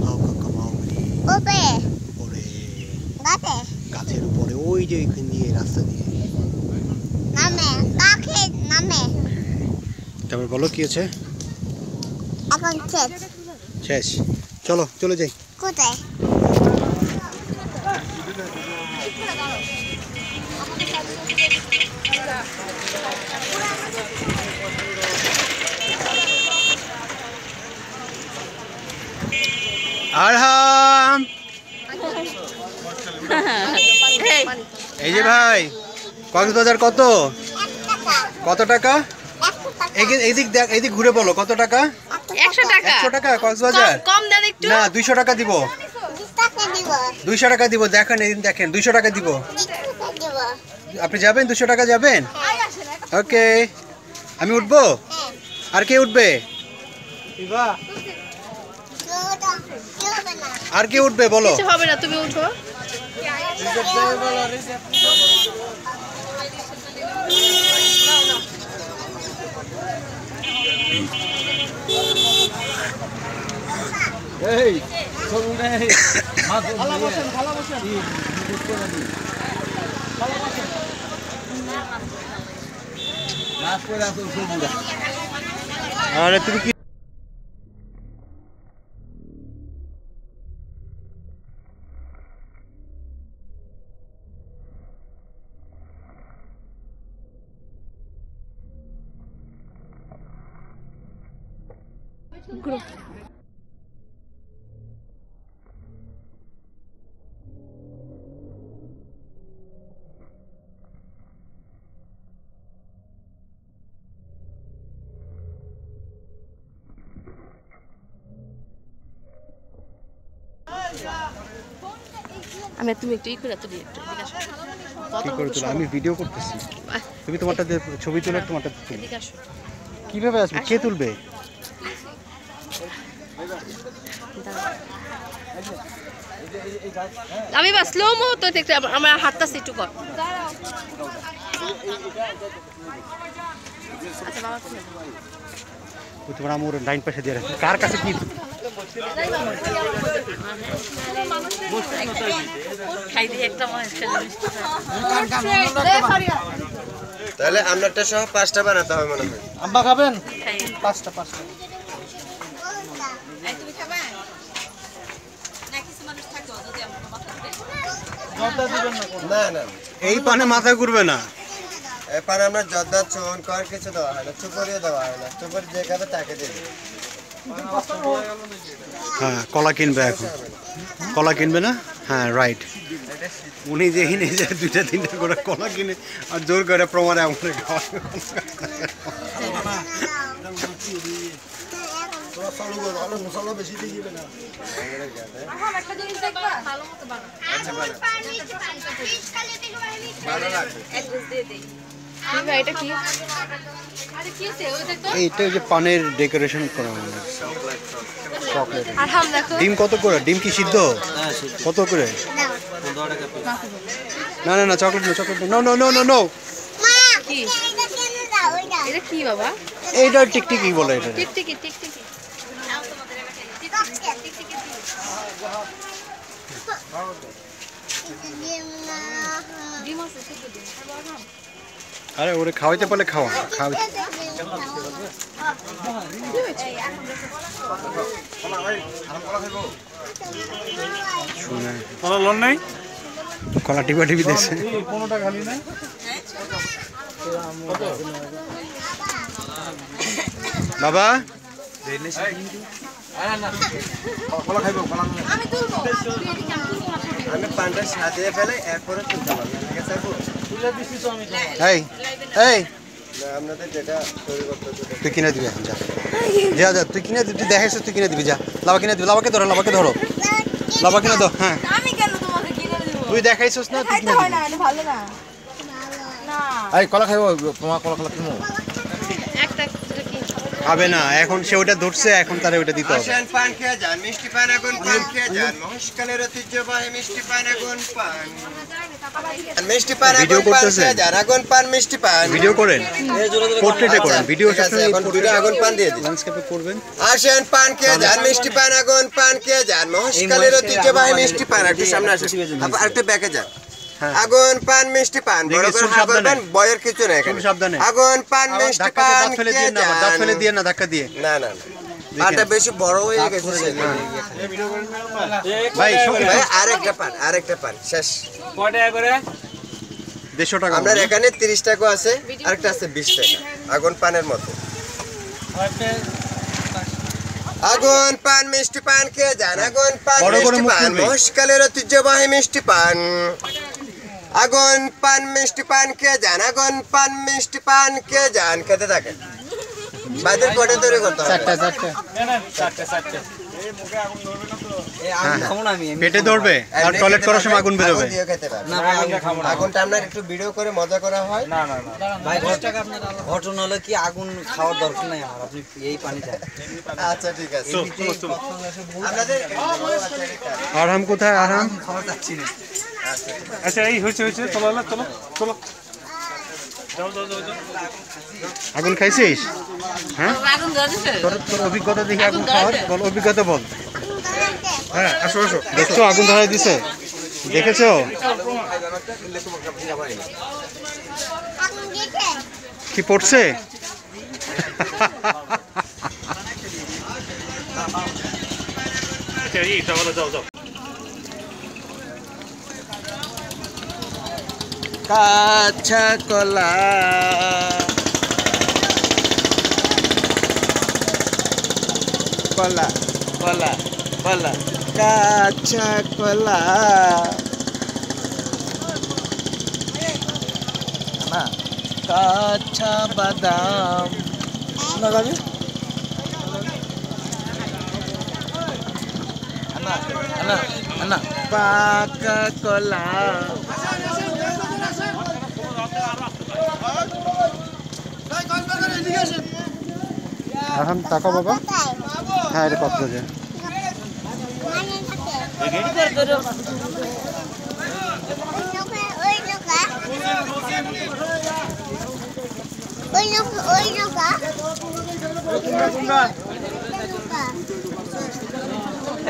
হাও কাকা মাও উপরে গাছের উপরে ওই যে ওইখান দিয়ে রাস্তা দিয়ে তারপর বলো কি আছে শেষ চলো চলে যাই কোথায় আরহাম এই যে ভাই কক্সবাজার কত কত টাকা এইদিক দেখ এইদিক ঘুরে বলো কত টাকা 100 টাকা 100 টাকা কক্সবাজার কম দেন একটু না 200 টাকা দিব 200 টাকা দিব দেখেন এইদিন দেখেন 200 টাকা দিব আপনি যাবেন 200 টাকা যাবেন ওকে আমি উঠবো আর কে উঠবে আর কে উঠবে বলো কিছু হবে না তুমি উঠো এই সরু রে ভালো বসেন নাচ করে আসো সবুরা আরে তুমি কি আমি তুমি একটু করে তুলি একটু এদিকে আসো কি করে তুলো আমি ভিডিও করতেছি তুমি তোমারটা দিয়ে ছবি তুলে তোমারটা তুলো এদিকে আসো কিভাবে আসবে কে তুলবে আমি বা স্লো মো তো দেখতে আমার হাতটা একটু কর আচ্ছা বাবা ও তোমার আমুর ডাইন পাশে দিয়ে রাখছে কার কাছে কি খাই দিয়ে একটা মনে তাহলে আমরাটা সহ 5টা বানাতে হবে মনে হয় আব্বা খাবেন খাই 5টা তুমি খাবে না কিছু মানুষ থাকো যদি আমরা মাথা জর্দা দিবেন না কোনো না না এই পানে মাথা ঘুরবে না এরপর আমরা জর্দা চুন কর কিছু দেওয়া হয় না চুপড়িও দেওয়া হয় না চুপড়ি যে খাবে তাকে দেবে হ্যাঁ কলা কিনবে এখন কলা কিনবে না হ্যাঁ রাইট উনি যে কিনে যে 2-3টা করে কলা কিনে আর জোর করে প্রমাণে আমাদের খাওয়াবে এটা কি আরে কি আছে ওই দেখ তো এইটা যে পানের ডেকোরেশন করা মানে চকলেট আর হাম দেখো ডিম কত করে ডিম কি সিদ্ধ কত করে না না না চকলেট না chocolate no no no no no কি এটা কি বাবা এইটা টিকটিকি বলে এটা। টিকটিকি টিকটিকি ডিম আছে শুধু ডিম। আরে ওরে খাওয়াইতে পারলে খাওয়া খাওয়া। শুনে কলা লন নাই কলা টিপা টিপি দেখছে। কোনোটা খালি নাই বাবা কলা খাইবো কলা আমি তুলবো আমি পানটা সাজিয়ে ফেলে এরপরে তুলতে পারবো ঠিক আছে আপু? এই এই না, আপনাদের যেটা তৈরি করতে হচ্ছে তুই কিনে দিবি এখন যা যা যা তুই কিনে দিবি, তুই দেখাইছ তুই কিনে দিবি যা। লাভা কিনে দিবি, লাভাকে ধরো লাভাকে ধরো, লাভা কিনে দাও। হ্যাঁ আমি কেন তোমাকে কিনে দেব? তুই দেখাইছস না, তুই কিনে খাইতে হয় দিবি। না, এটা ভালো না। না। এই কলা খাইবো তোমার কলা কলা কিনো একটা খাবে না এখন, সে ওটা ধরছে এখন তারে ওটা দিতে হবে। আসেন পান খেয়ে যান, মিষ্টি পান আগুন পান খেয়ে যান, মহেশখালের ঐতিহ্যবাহী মিষ্টি পান আগুন পান। মিষ্টি পান ভিডিও আগুন পান করতেছেন? খেয়ে যান, আগুন পান মিষ্টি পান। ভিডিও করেন, পোর্ট্রেটে করেন, ভিডিও ঠিক আছে, এখন দুটো আগুন পান দিয়ে দিন। ল্যান্ডস্কেপে করবেন। আসেন পান খেয়ে যান, মিষ্টি পান আগুন পান খেয়ে যান, মহেশখালের ঐতিহ্যবাহী মিষ্টি পান। একটু সামনে আসেন, আরেকটু ব্যাকে যান। হ্যাঁ। আগুন পান মিষ্টি পান, বড় দেখি, করে শুন হা সাবধানে। করবেন, বয়ের কিছু নেই এখানে। শুন সাবধানে। আগুন পান মিষ্টি ধাক্কা পান দাঁত ফেলে খেয়ে দিয়ে না, দাঁত ফেলে যান। দিয়ে না, ধাক্কা দিয়ে। না না না, পানটা বেশি বড় হয়ে গেছে সেজন্য। ভাই ভাই আরেকটা পান শেষ। 150 টাকা। আপনার এখানে 30 টাকা আছে, আরেকটা আছে 20 টাকা আগুন পানের মতো। আগুন পান মিষ্টি পান খেয়ে যান, আগুন পান বড় করে মিষ্টি মুখ পান, খুলবি। মহেশখালের ঐতিহ্যবাহী মিষ্টি পান। আগুন পান মিষ্টি পান খেয়ে যান, আগুন পান মিষ্টি পান খেয়ে যান, খেতে থাকেন। বাইরের কোটে তৈরি করতে হবে। পেটে ধরবে আর টয়লেট করার সময় আগুন বেরোবে। আগুন দিয়ে খেতে পারবেন। আগুনটা আপনার একটু ভিডিও করে মজা করা হয়। ঘটনা হলো কি আগুন খাওয়ার দরকার নাই আমার, আপনি এই পানি দেন। আচ্ছা ঠিক আছে। আপনাদের আরাম কোথায় আরাম? খাওয়া যাচ্ছি না। আচ্ছা এই হয়েছে হয়েছে চলো চলো চলো যাও যাও যাও যাও। আগুন খাইছিস? হ্যাঁ আগুন ধরেছে? তোর তোর অভিজ্ঞতা দেখি আগুন খাওয়ার, বল অভিজ্ঞতা বল। হ্যাঁ আসো আসো। দেখছো আগুন ধরাই দিছে, দেখেছো? কি পড়ছে? আচ্ছা এই যাও যাও যাও। কাঁচা কলা কলা কলা কলা কাঁচা কলা না কাঁচা বাদাম না গাবি আনা আনা আনা পাকা কলা আরাম টাকা বাবা। হ্যাঁ এটা পাত্র যে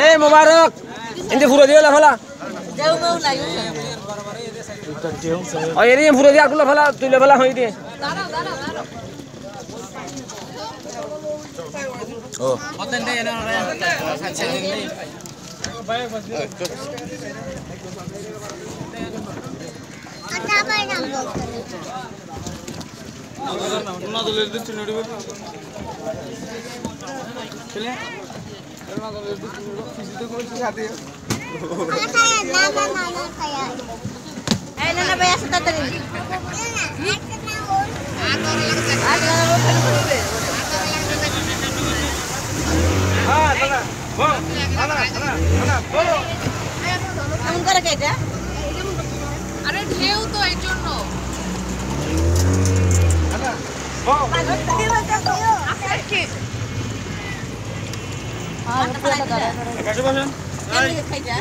এই মোবারক ইন্দে ফুরো দিও লাফালা দেও মেও নাই ও এরি ফুরো দিয়া কুলা ফালা তুই লাফালা হই দে ও এই না না ভাই আসো তাড়াতাড়ি এমন করে কে এটা? আরে ঢেউ তো এর জন্য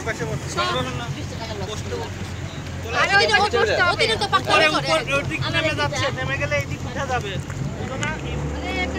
পাশে বসেন। আরে ওই যে অতিরিক্ত পাকড়ে করে নেমে যাচ্ছে, নেমে গেলে এই দিক উঠে যাবে। বুঝো না? আরে একটা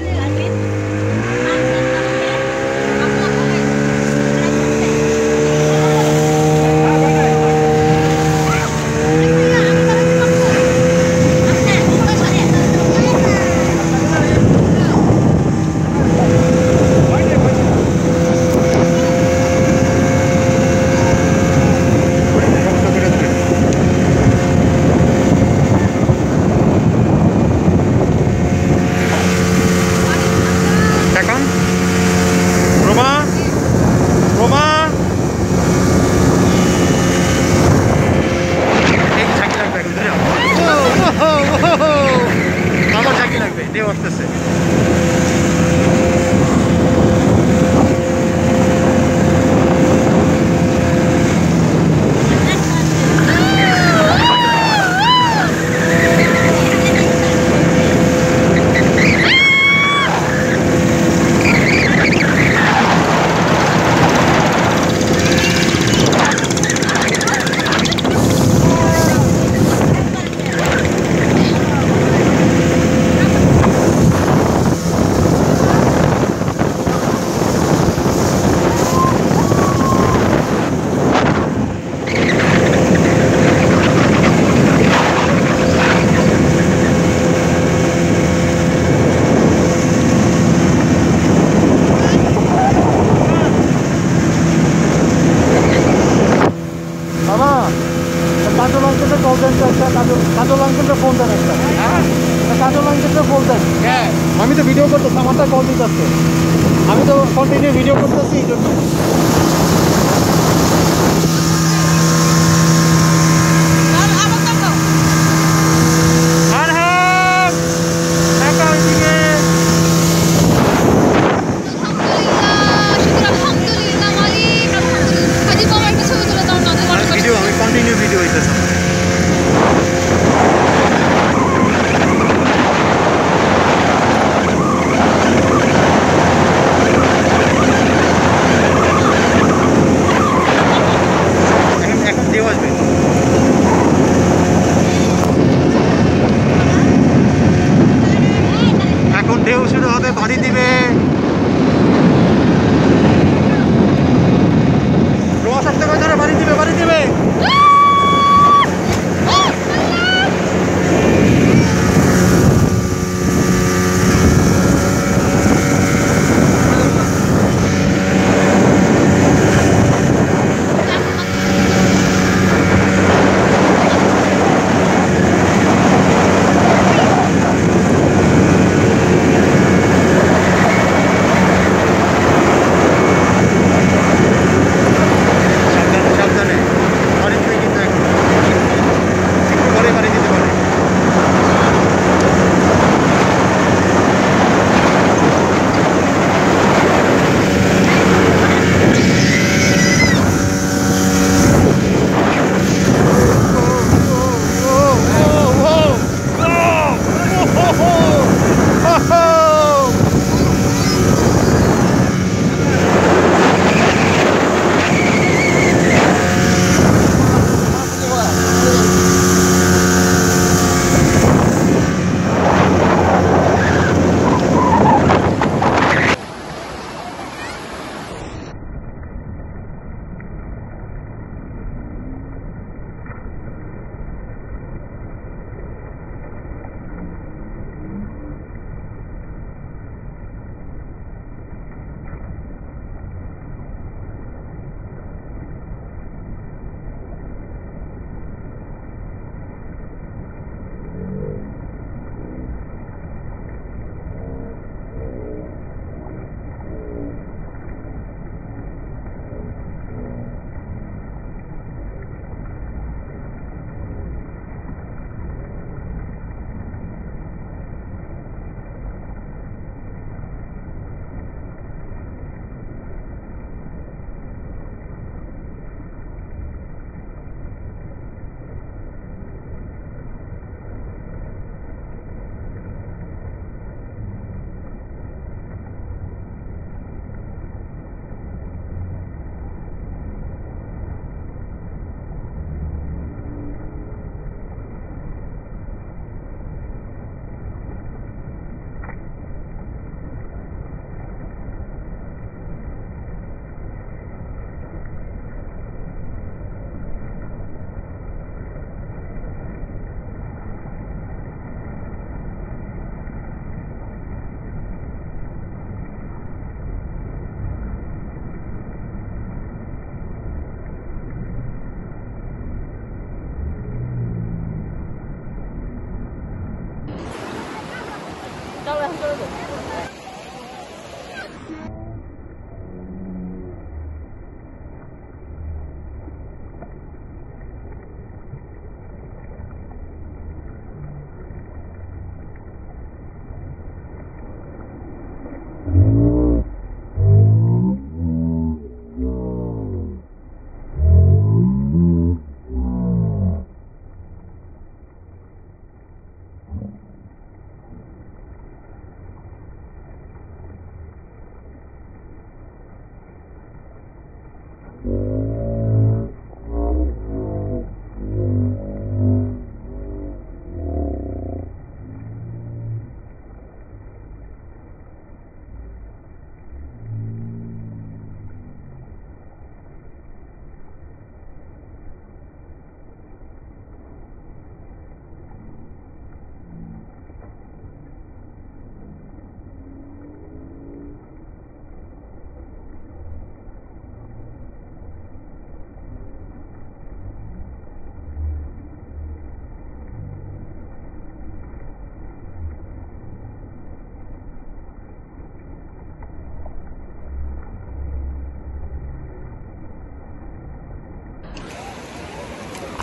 আমি তো ভিডিও করতেছি, আমারটা কল দিতেছে, আমি তো কন্টিনিউ ভিডিও করতেছি এই জন্য। ভিডিও আমি কন্টিনিউ ভিডিও হইতেছে।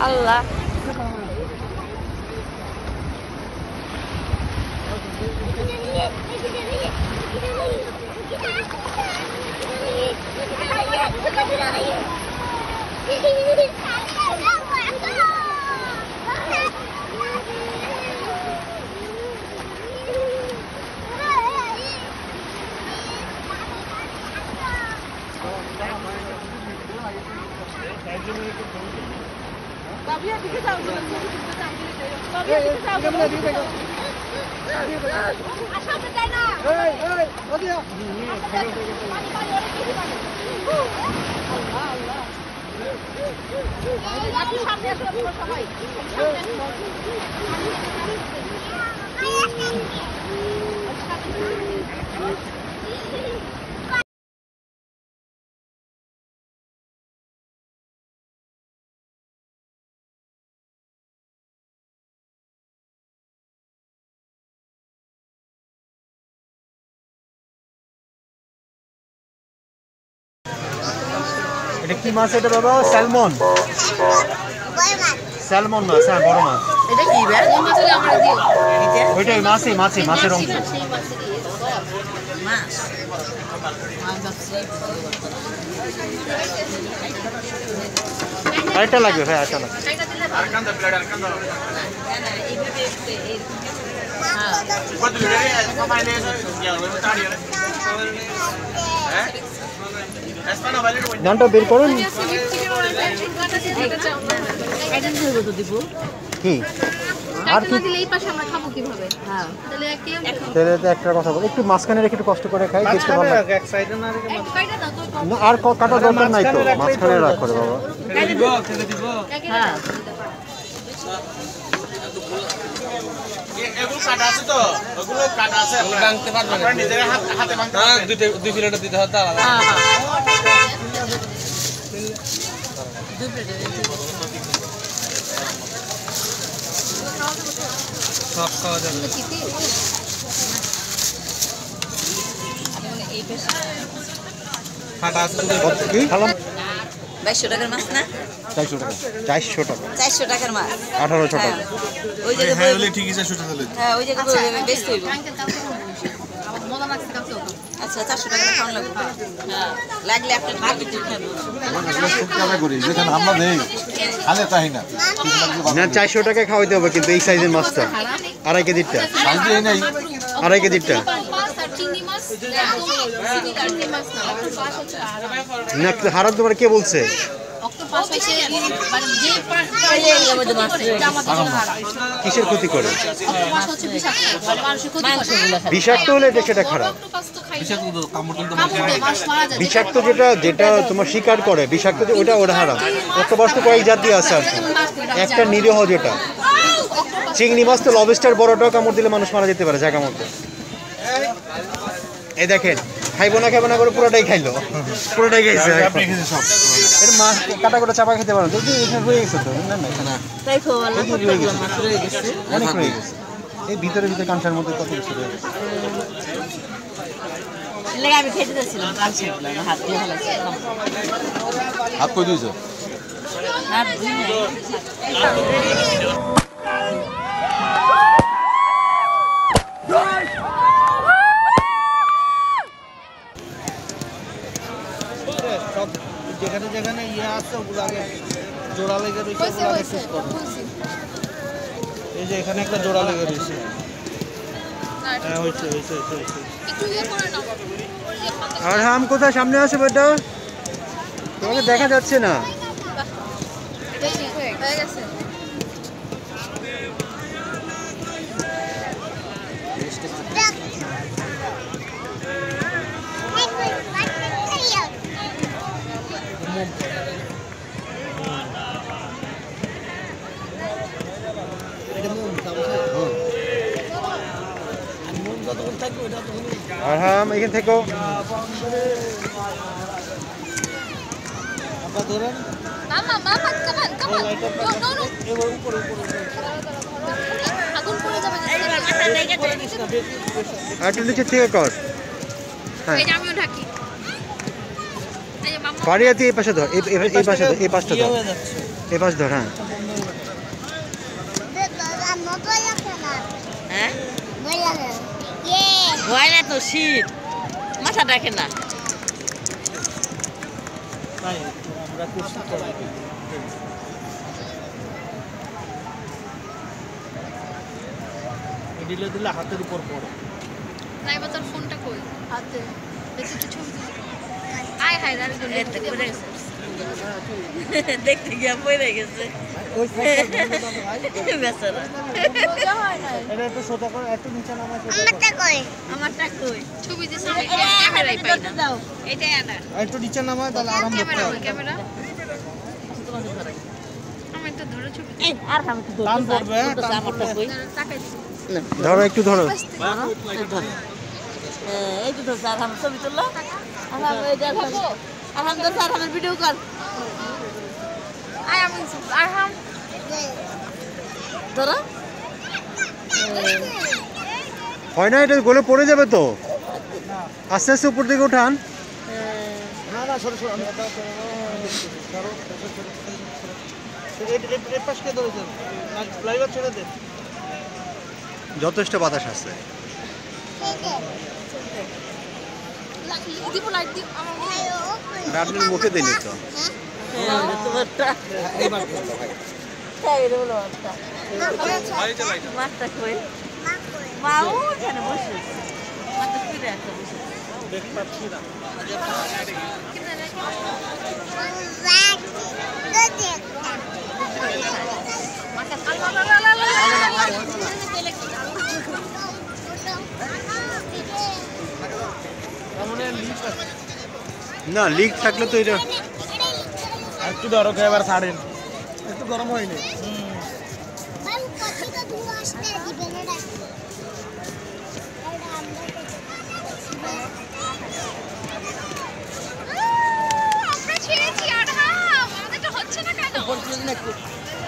আল্লাহ এটা কি মাছ এটা বাবা? স্যালমন। স্যালমন মাছ, হ্যাঁ বড় মাছ। এটা কি বে এই মাছটা আমরা দিও ওইটাই মাছই মাছের অংশ। সেই মাছটা দিয়ে দাও মাছ আরেকটা লাগবে ভাই, আরেকটা লাগবে। এটা দিলে জানটা বের করুন। এটা দিলে তো দিব কি আর কি দিলে এই পাশে আমরা খাবো কিভাবে? হ্যাঁ তাহলে কেউ তাহলে তো একটা কথা বল, একটু মাঝখানে রেখে একটু কষ্ট করে খাই, দেখতে ভালো লাগে। এক সাইডে না রেখে একটু কাইটা দাও তো না আর কাটা দরকার নাই তো, মাঝখানে রাখ করে বাবা। হ্যাঁ এগুলো কাটা আছে তো, ওগুলো কাটা আছে, ভাঙতে পারবেন না, নিজের হাতে ভাঙতে পারবেন। দুই প্লেটে দিতে হবে আলাদা। হ্যাঁ সব খাওয়া যাবে। কাটা আছে কি খেলাম? 2200 টাকার মাছ না 400 টাকা। 400 টাকা 400 টাকার মাছ 1800 টাকা। ওই জায়গায় হ্যাঁ বলে ঠিকই আছে, শুটা হলো। হ্যাঁ ওই জায়গায় বেস্ট হইব আমার মজা লাগছে কাছে ওখানে আচ্ছা 400 টাকা খাওয়ান লাগবে হ্যাঁ লাগলে আপনি ভাবি তুই খাবো না 400 টাকা খাওয়াইতে হবে কিন্তু এই সাইজের মাছটা, 2.5 কেজিরটা। 2.5 কেজিরটা পাঁচ আর চিংড়ি মাছ চিংড়ি মাছ না অক্টোপাস হচ্ছে না, হারাত তোমার কে বলছে? অক্টোপাস হচ্ছে মানে যে এগুলোর মধ্যে মাছ কিসের ক্ষতি করে? অক্টোপাস হচ্ছে বিষাক্ত মানে মানুষের ক্ষতি করে বিষাক্ত হলে এটা সেটা খারাপ। অক্টোপাস তো খাই কামড় কিন্তু মাছ মারা যায় বিষাক্ত যেটা তোমার শিকার করে, বিষাক্ত ওটা হারাম। অক্টোপাস তো কয়েক জাতি আছে আর কি। একটা নিরীহ যেটা চিংড়ি মাছ তো লবস্টার বড়টাও কামড় দিলে মানুষ মারা যেতে পারে, যা কামড় দেয়। এই দেখেন খাইবো না করে পুরোটাই খাইলো, পুরোটাই খাইছে। এটা মাছ কাটা করে চাপা খেতে পারেন তো, এখানে রয়ে গেছে তো না না তাই খাওয়া মাছ রয়ে গেছে অনেক রয়ে গেছে। এই ভিতরে কাঁচার মধ্যে কত কিছু রয়ে গেছে। লাগে আমি খেতে যাচ্ছিলাম কালকে হাত দিয়ে ফেলাইছি হাত কই দিয়েছো? হাত দিয়ে সব যেখানে ইয়ে আছে ওগুলো আগে জোড়া লেগে রয়েছে, ওগুলো আগে শেষ করো। এই যে এখানে একটা জোড়া লেগে রয়েছে। হ্যাঁ হয়েছে। একটু ইয়ে করে নাও আর হাম কোথায় সামনে আছে বেটা? তোমাকে দেখা যাচ্ছে না। এটাই হয়ে গেছে আর হাম এখান থেকেও আপনার ধরেন মামা কাম অন নো এবার উপরে আগুন পড়ে যাবে আর একটু নিচে থেকে কর। হ্যাঁ এই যে আমিও ঢাকি এই যে মামা পাড়িয়াতে এই পাশে ধর, এই পাশে ধর, এই পাশটা ধর, হয়ে যাচ্ছে। এই পাশ ধর। হ্যাঁ হয় না তো শীত মাথা ডাকে না তাই আমরা করছি তো দিলে দিলে হাতের উপর পড়ে নাই বা তোর ফোনটা কই হাতে দেখি একটু ছবি তুলি আয় হায় আর দেখতে গিয়ে পড়ে গেছে বেচারা এটা একটু সোজা করে একটু নিচে নামাই আমারটা কই ছবি দিছ আমি ক্যামেরায় পাই না দাও এটাই আনা একটু নিচে নামাই তাহলে আরাম করতে হবে ক্যামেরা আমি তো ধরে ছবি এই আর আমি তো টান পড়বে আমারটা কই তাকাই দিছি ধরো একটু ধরো এই তো স্যার আমার ছবি তুললো আলহামদুলিল্লাহ স্যার আমার ভিডিও কর আয় আমি আরহাম তোরা হয় না এটা গোলে পড়ে যাবে তো আস্তে আস্তে উপর দিকে উঠান না না সরো সরো এই পাশকে ধরেছেন ফ্লাইওভার ছেড়ে দেন যথেষ্ট বাতাস আছে দিব লাইট দিব আমার আপনার মুখে দেনি তো তোমারটা এইবার তাই রে বলো মাছটা কই মাও এখানে বসে মাছটা ফিরে একটা বসে দেখতে পাচ্ছি না না লিক থাকলে তো এটা একটু ধরো এবার ছাড়েন একটু গরম হয়নি আমরা ছেড়েছি আরহাম আমাদেরটা হচ্ছে না কেন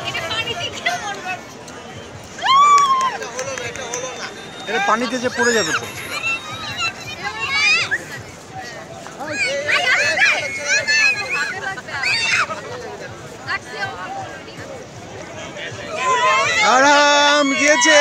এটা পানিতে গিয়ে মরবে এটা পানিতে যে পড়ে যাবে তো আরাম গিয়েছে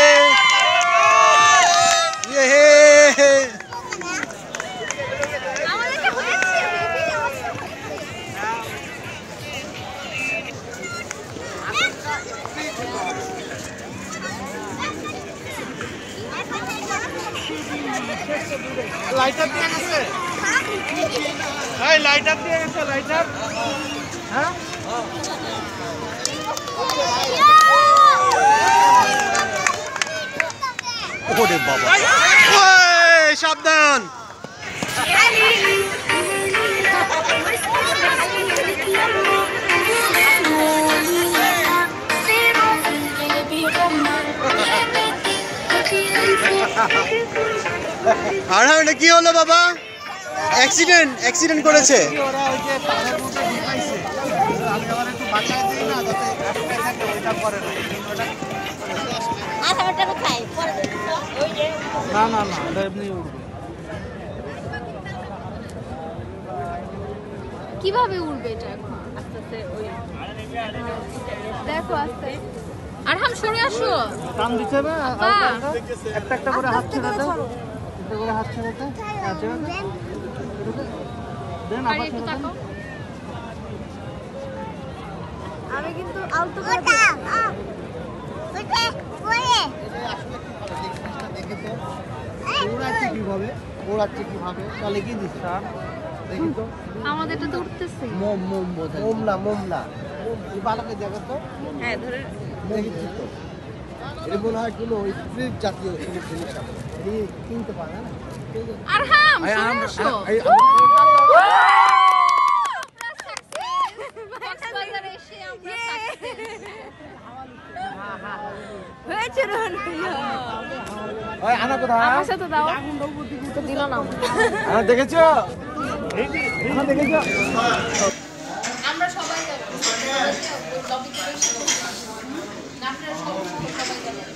লাইটার দিয়ে গেছে এই লাইটার দিয়ে গেছে লাইটার হ্যাঁ ওরে বাবা ওই সাবধান আরহাম এটা কি হলো বাবা অ্যাক্সিডেন্ট করেছে ওরা ওই যে পাহাড়ের মধ্যে ঢুকাইছে আমি আবার একটু বাঁচাই দিই না যাতে একটাই থাকে ওইটা করে না আর আমারটা কোথায় ওই যে না না না এটা এমনি উঠবে কিভাবে উড়বে এটা এখন আস্তে আস্তে ওই দেখো আস্তে আরহাম সরে আসো টান দিতে হবে একটা একটা করে হাত ছেড়ে দাও একটা করে হাত ছেড়ে দাও দেন আর আবার একটু ছেড়ে দাও তাকাও আমি কিন্তু আলতো করে ওড়াচ্ছে কিভাবে তাহলে কি দিস স্যার দেখি তো আমাদেরটা তো উঠতেছে মোমলা এই বালকে দেখো তো হ্যাঁ ধরে দেখি তো এটা মনে হয় কোনো স্পিরিট জাতীয় জিনিস কিনতে পারে না আরহাম সরে আসো কক্সবাজারে এসে আমরা হয়েছে রোহন ওই আনা কোথায় আমার সাথে দাও তো দিল না আনা দেখেছো আনা দেখেছো আমরা সবাই যাব লবি থেকে আপনারা সবাই যাবেন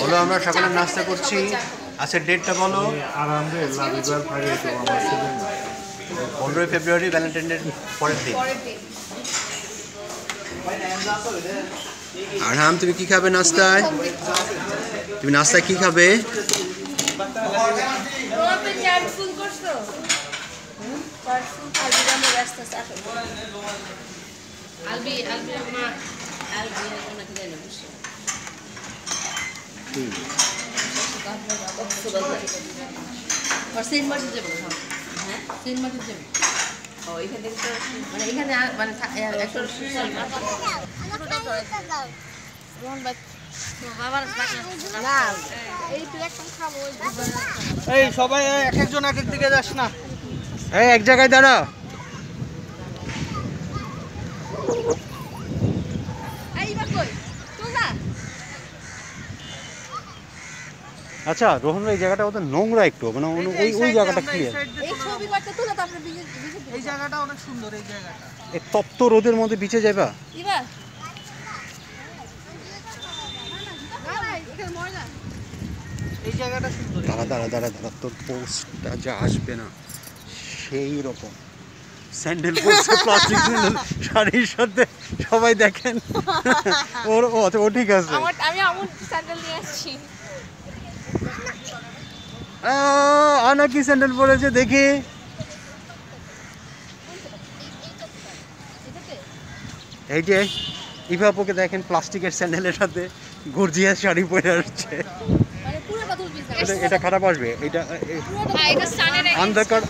বলো আমরা সকালে নাস্তা করছি আচ্ছা ডেটটা বলো আরামে লাভিবার ফাইরে তো আমার ছিল 15 ফেব্রুয়ারি ভ্যালেন্টাইন ডে পরের দিন আরহাম তুমি কি খাবে নাস্তায় তুমি নাস্তায় কি খাবে রোপে চার্জ ফুল করছো? চার্জ ফুল আলবি আমরা ব্যস্ত আছে। আলবি মা আলবি ওনাকে দেন বসে। আর সেন্ট মার্টিন যাবো। হ্যাঁ সেন্ট মার্টিন যাবো। ও এখানে দেখতে মানে এখানে মানে একটা রোহন ভাই বাবার না এই তুই একটা খাবো। এই সবাই এক একজন এক এক দিকে যাস না। এই এক জায়গায় দাঁড়া। এইবার কই তুই না। আচ্ছা রোহন এই জায়গাটা ওদের নোংরা একটু মানে ওই জায়গাটা ক্লিয়ার। এই ছবি কয়েকটা তুলে তারপরে এই জায়গাটা অনেক সুন্দর। এই জায়গাটা এই তপ্ত রোদের মধ্যে বিচে যাবা? এবার এই জায়গাটা সুন্দর। দাঁড়া তোর পোস্টটা যা আসবে না সেই রকম স্যান্ডেল পরছে, প্লাস্টিক স্যান্ডেল শাড়ির সাথে সবাই দেখেন। ও ঠিক আছে। আমি আমুল স্যান্ডেল নিয়ে আসছি। আনা কি স্যান্ডেল পরেছে দেখি। এই যে ইভাপোকে দেখেন প্লাস্টিকের স্যান্ডেলের সাথে গর্জিয়াস শাড়ি পরে আসছে। এটা খারাপ আসবে। এটা অন্ধকার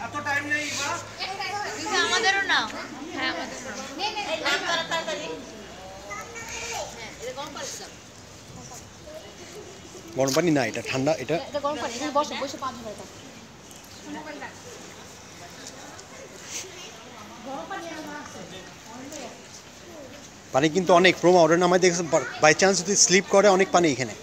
এত টাইম নেই বা আমাদেরও না। হ্যাঁ গরম পানি না, এটা ঠান্ডা। এটা গরম পানি বসে বসে পাঁচ ধরে পানি কিন্তু অনেক প্রমা ওটা নামাই দেখছে বাই চান্স যদি স্লিপ করে অনেক পানি এখানে।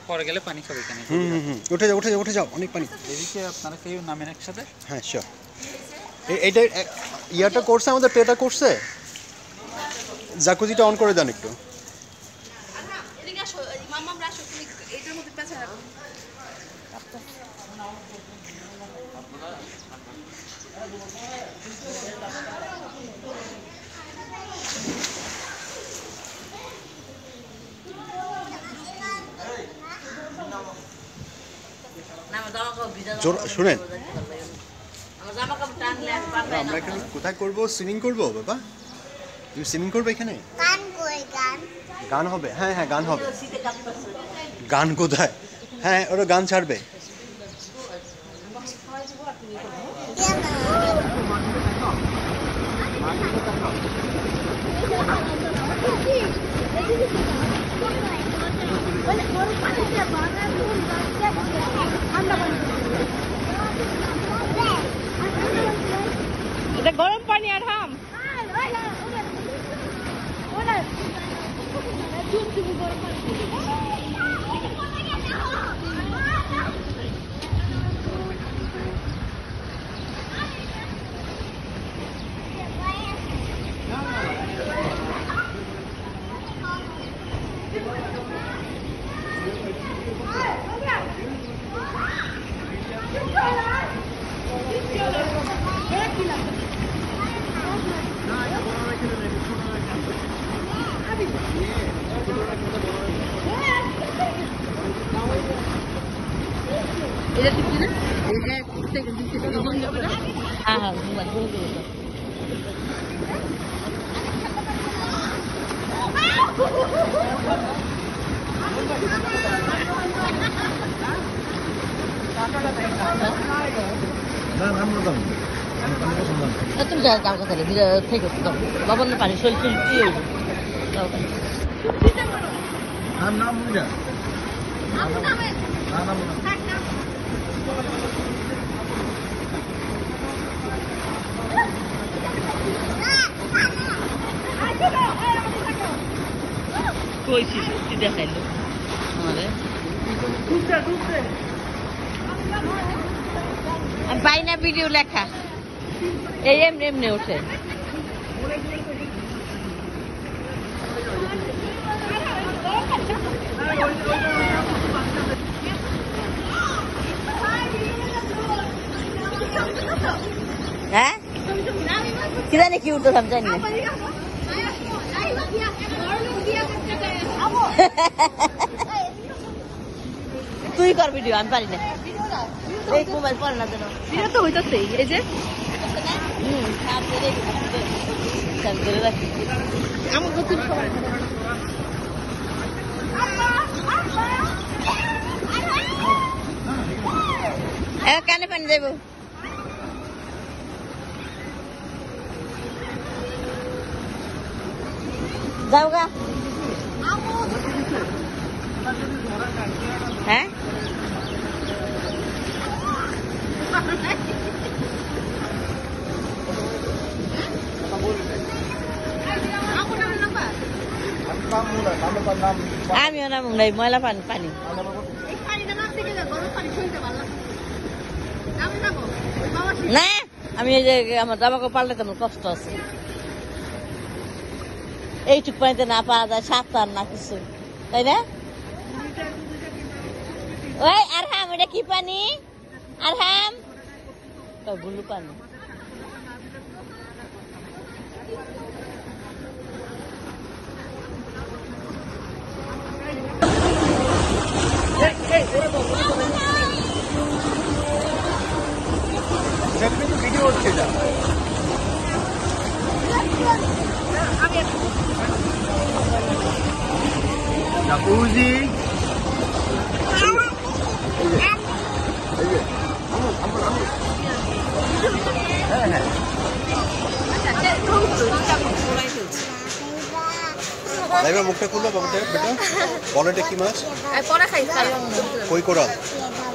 পরে গেলে পানি খাবে এখানে। উঠে যাও অনেক পানি। এদিকে আপনারা কেউ নামেন একসাথে। হ্যাঁ শিওর। এইটা ইয়াটা করছে আমাদের পেটা করছে। জাকুজিটা অন করে দেন একটু। শুনেন আমরা এখানে কোথায় করবো? সুইমিং করবো বাবা? তুমি সুইমিং করবে এখানে? গান হবে? হ্যাঁ হ্যাঁ গান হবে। গান কোথায়? হ্যাঁ ওরা গান ছাড়বে। এটা গরম পানি আর হাম এটা ঠিক না? হ্যাঁ হ্যাঁ তুমি যাও যাও কথা থেকে বাবার পানি শরীর শরীর কি হইব নাম বুঝা কই শিশু দেখাইলো আমাদের বাইনা ভিডিও লেখা এই এমনি এমনি ওঠে হ্যাঁ কি জানি কি উঠতো সব জানি না তুই কর ভিডিও আমি পারি না এই মোবাইল পড়ে না যেন ভিডিও তো হইতাছে এই যে আমার কত সবাই কানে পানি দেব যাও গা হ্যাঁ আমিও নামুক নাই ময়লা পানি পানি না আমি এই যে আমার জামা কাপড় পাল্টাতে আমার কষ্ট আছে এইটুক পানিতে না পাওয়া যায় সাঁতার না কিছু তাই না ওই আরহাম এটা কি পানি আরহাম ব্লু পানি ভিডিও হচ্ছে যা জাকুজি হ্যাঁ হ্যাঁ লাইভে মুখটা খুললো বাবুটা বেটা বলো এটা কি মাছ পড়া খাই কই কোরাল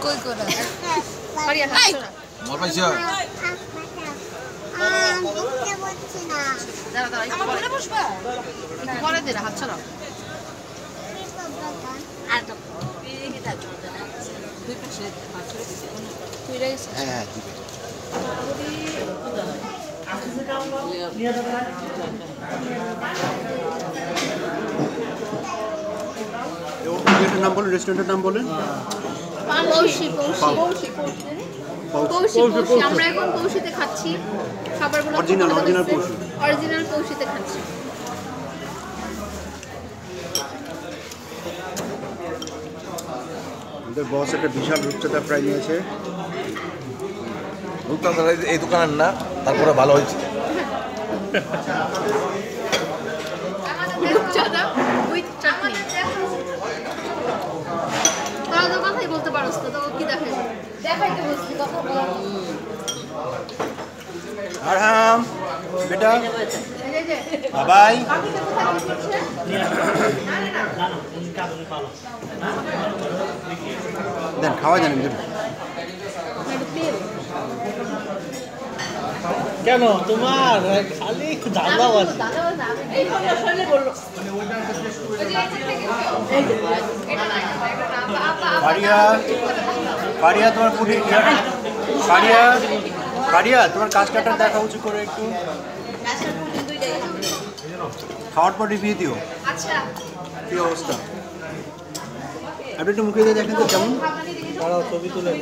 কই কোরাল পারিয়া হাসরা মর পাইছো দাঁড়া দাঁড়া একটু পরে বসবা পরে দে হাত ছড়া আর তো এই কি থাকবে দুই পাশে হাত ছড়ে দিতে তুই রে হ্যাঁ হ্যাঁ দিবে রেস্টুরেন্টের নাম বলেন রেস্টুরেন্টের নাম বলেন পৌষি আমরা এখন পৌষিতে খাচ্ছি খাবারগুলো অরিজিনাল পৌষি অরিজিনাল পৌষিতে খাচ্ছি আমাদের বস একটা বিশাল রূপচাঁদা ফ্রাই নিয়েছে এই দোকানের না তারপরে ভালো হয়েছে রূপচাঁদা উইথ চাটনি তোরা তো কথাই বলতে পারোস তো কি দেখাইতে বলছি কথা বলা আরহাম বেটা বাবাই দেন খাওয়া জানেন দেন কেন তোমার খালি ধান্দা আছে পারিয়া পারিয়া তোমার পুরি পারিয়া পারিয়া তোমার কাজ কাটার দেখা উচিত করে একটু খাওয়ার পর রিভিউ দিও আচ্ছা কি অবস্থা আপনি একটু মুখে দিয়ে দেখেন তো কেমন তারাও ছবি তুলে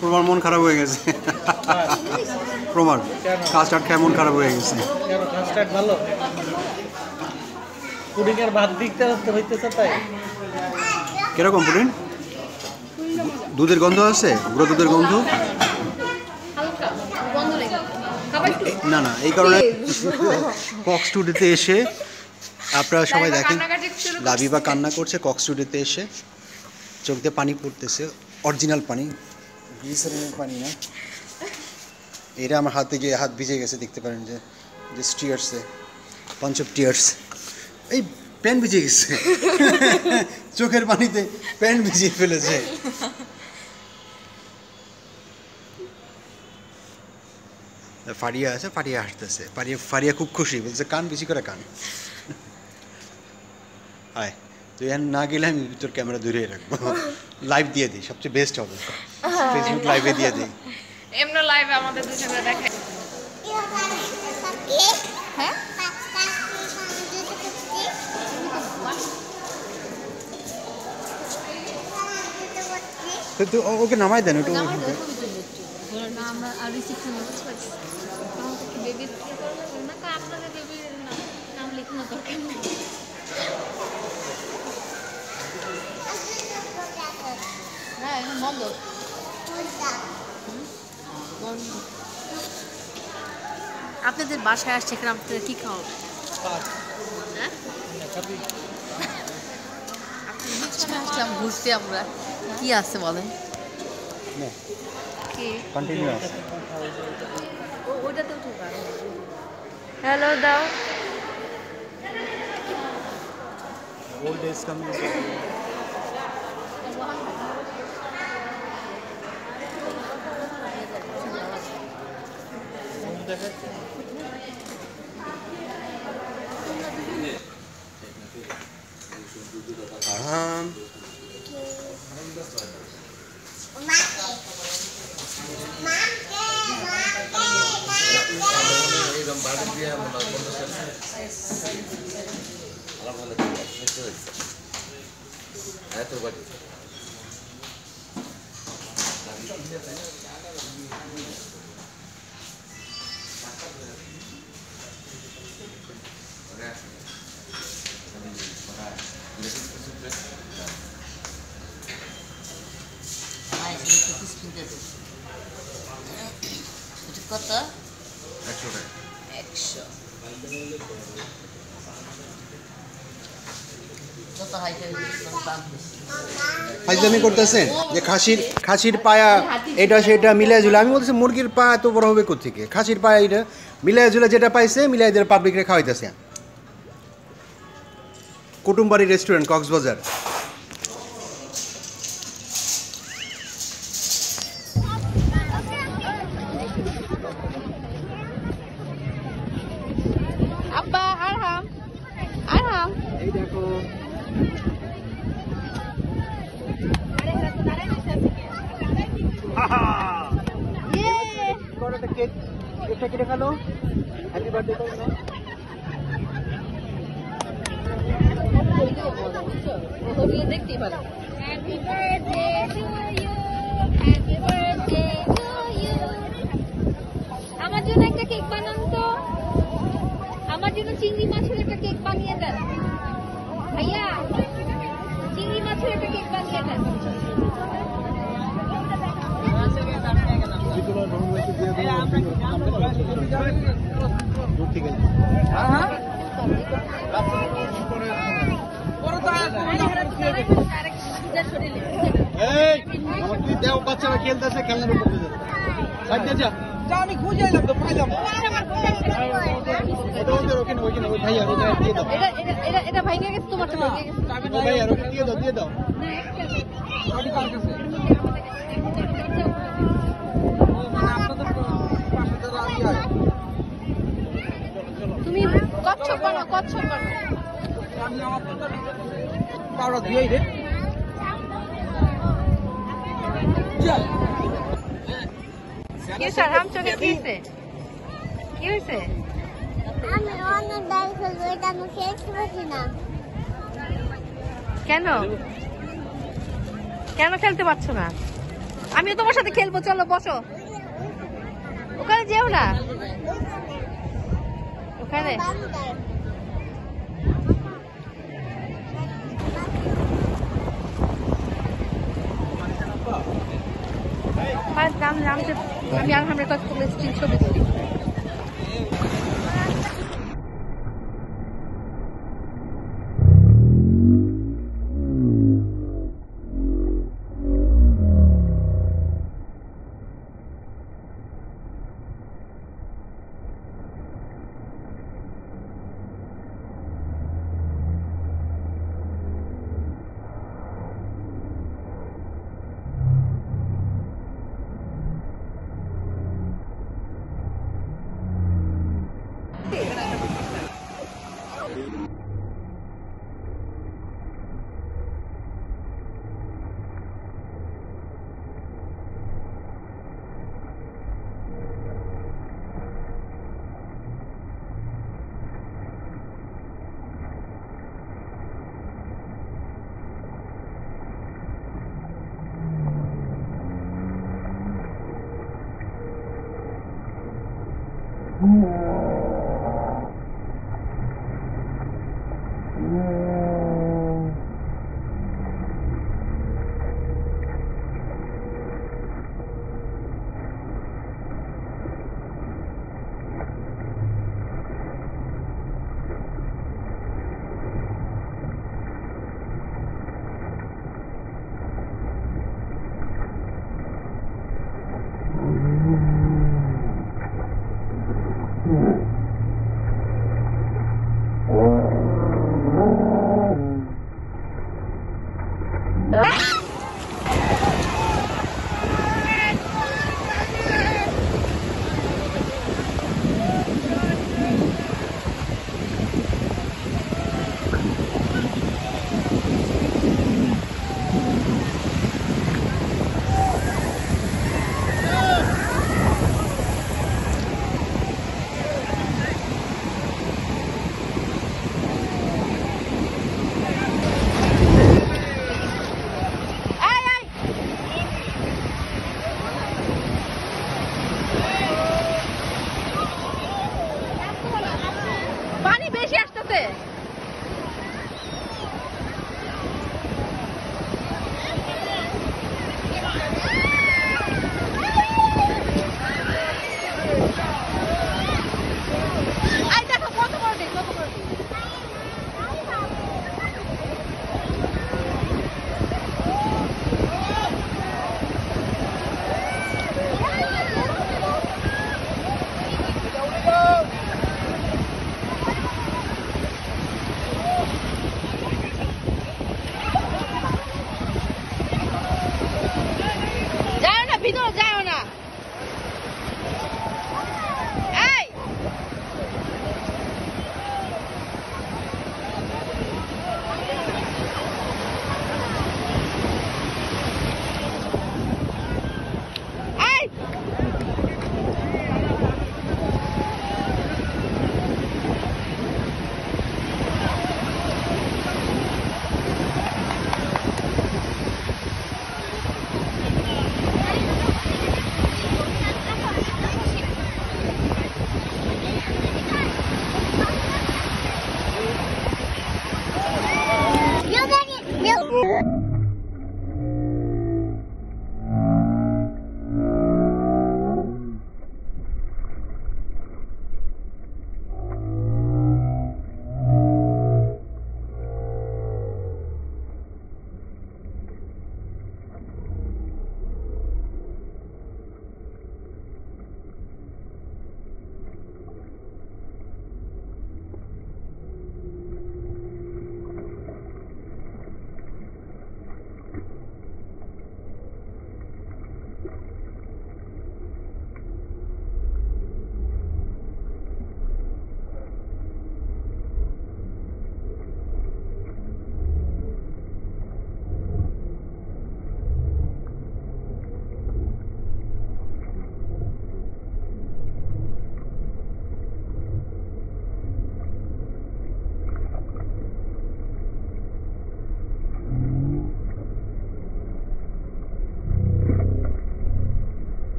প্রমাণ মন খারাপ হয়ে গেছে প্রমাণ কাস্টার্ড খায় মন খারাপ হয়ে গেছে কেন কাস্টার্ড ভালো পুডিং এর ভাত দিকতে হইতেছে তাই কিরকম পুডিং দুধের গন্ধ আছে গুঁড়ো দুধের গন্ধ হালকা গন্ধ লাগে খাবার একটু না না এই কারণে কক স্টুডিওতে এসে আপনারা সবাই দেখেন লাবিবা কান্না করছে কক স্টুডিওতে এসে চোখ দিয়ে পানি পড়তেছে অরিজিনাল পানি গ্লিসারিনের পানি না এটা আমার হাতে যে হাত ভিজে গেছে দেখতে পারেন যে স্টিয়ার্সে পাঞ্চ অফ টিয়ার্স এই প্যান্ট ভিজে গেছে চোখের পানিতে প্যান্ট ভিজিয়ে ফেলেছে ফারিয়া আছে, ফারিয়া হাসতেছে, ফারিয়া খুব খুশি, বলছে কান বেশি করে কান। আয় তুই এখন না গেলে আমি তোর ক্যামেরা দূরে রাখবো, লাইভ দিয়ে দিই, সবচেয়ে বেস্ট হবে, ফেসবুক লাইভে দিয়ে দিই। এমনি লাইভে আমাদের দুজনে দেখাই। হ্যাঁ তো ওকে নামাই দেন একটু। আমরা আর রিসিপশন বেবি না আপনাদের বেবির নাম লিখনো দরকার নেই। হ্যাঁ বন্ধ আপনাদের বাসায় আসছে এখানে আপনাদের কি খাওয়াবে? হ্যাঁ আসলাম ঘুরতে আমরা, কি আছে বলেন? কন্টিনিউ আছে। ওইটাতেও ঠিক আছে। হ্যালো দাও। Old days coming. কত? 100 টাকা। 100 কত হাই ফাইজলামি করতেছেন যে খাসির পায়া এটা সেটা মিলাই ঝুলে। আমি বলতেছি মুরগির পা এত বড় হবে কোত্থেকে? খাসির পায়া এটা মিলাই ঝুলে যেটা পাইছে মিলাই দিয়ে পাবলিকরে খাওয়াইতেছে। কুটুমবাড়ি রেস্টুরেন্ট, কক্সবাজার। আব্বা আরহাম আরহাম এই দেখো কেক, কেকটা কেটে ফেলো। হ্যাপি বার্থডে করো না। দেখতেই পারো। আমার জন্য একটা কেক বানান তো, আমার জন্য চিংড়ি মাছের একটা কেক বানিয়ে দেন ভাইয়া, চিংড়ি মাছের একটা কেক বানিয়ে দেন। বাচ্চারা খেলতেছে, খেলনার উপর আমি খুঁজে এলাম তো পাইলাম। এটা ভাইয়া গেছে, তোমার তো দিয়ে দাও। তুমি কচ্ছপ বানো, কচ্ছপ বানো। আমি আমার পাউডার দিয়েই রে। কি স্যার রামচকে কি হয়েছে? কি হয়েছে? আমি অনেক দাঁড়িয়ে ফেলবো, এটা আমি খেলতে পারছি না। কেন কেন খেলতে পারছো না? আমিও তোমার সাথে খেলবো, চলো বসো। ওখানে যেও না, ওখানে আমি আলহামদুলিল্লাহ কাজ করলে ছবি তুলি। পানি বেশি আসতেছে। দেখো কত বড় দিক, কত বড় দিক। যাও না, ভিতরে যাও না। এই এই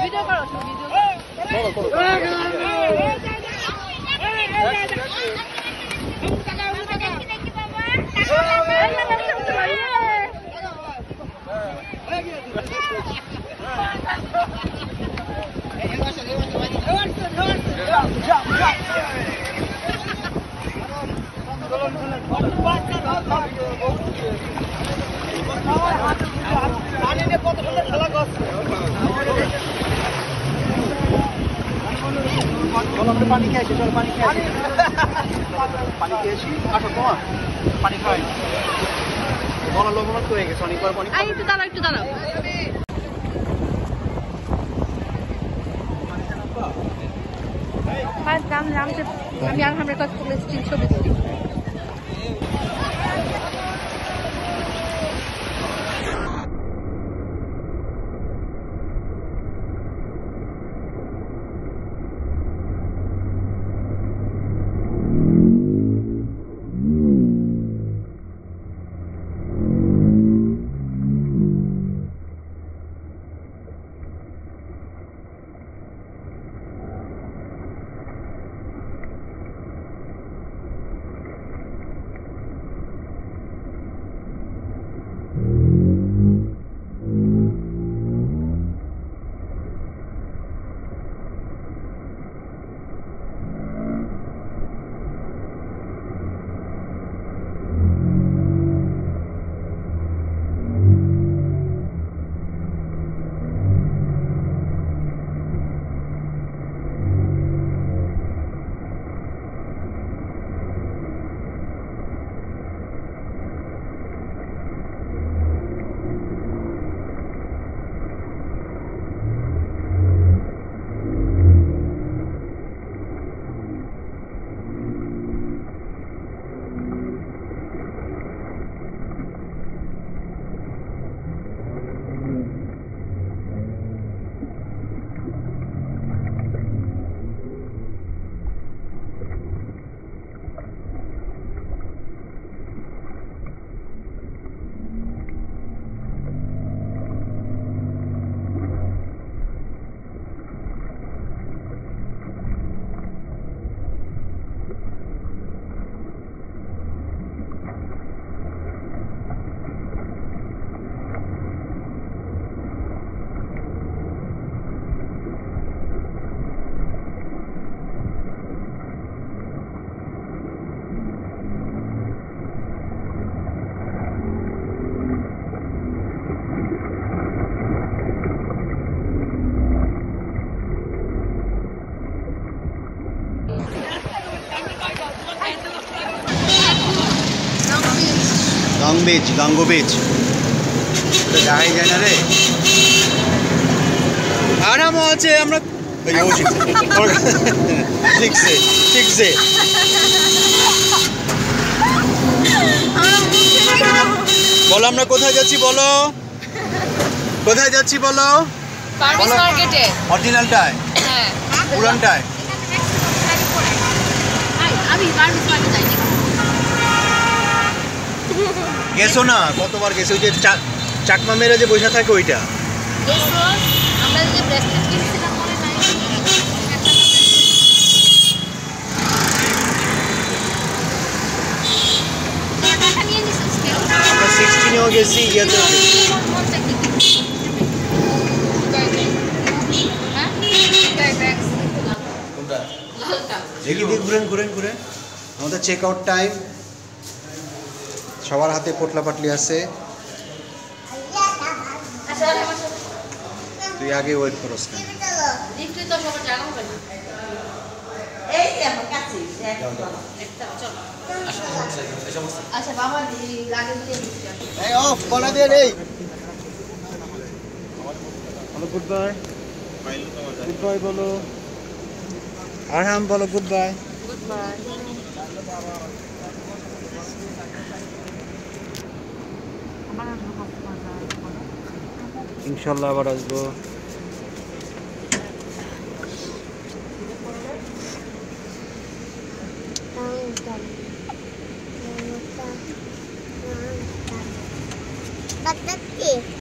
ভিডিও করো, ভিডিও পানি খেয়েছি, চলো পানি খেয়েছি, পানি খেয়েছি, আসো তোমার পানি খাই, বলা লবণাক্ত হয়ে গেছে অনেকবার পানি। একটু দাঁড়াও, একটু দাঁড়াও। আমি আর আমার কাছে ছবি তুলি। গাঙ্গ বিচ যাই যায় না রে, আরাম আছে। আমরা ঠিকছে ঠিকছে বলো, আমরা কোথায় যাচ্ছি বলো, কোথায় যাচ্ছি বলো? ফার্মেস মার্কেটে। অরিজিনালটায়? হ্যাঁ। পুরানটায়? আমি ফার্মেস মার্কেটে যাইনি। গেছো না? কতবার গেছো? ওই যে চাকমা মেরে যে বসে থাকে ওইটা। আমরা যে ব্রেসলেট কিনছিলাম মনে নাই? টাকা নিয়ে নিছিস কেন? আমরা 16-এও গেছি, ইয়েতেও গেছি। দেখি ঘুরেন ঘুরেন ঘুরেন। আমাদের চেক আউট টাইম, সবার হাতে পোটলা পাটলি আছে। তুই আগে ওয়েট করস কেন? আচ্ছা বাবা লাগে এই অফ বলা দিয়ে নেই। বলো গুড বাই, গুড বাই বলো। আরহাম বলো গুড বাই। Good bye. ইনশাল্লাহ আবার আসবো। দিচ্ছি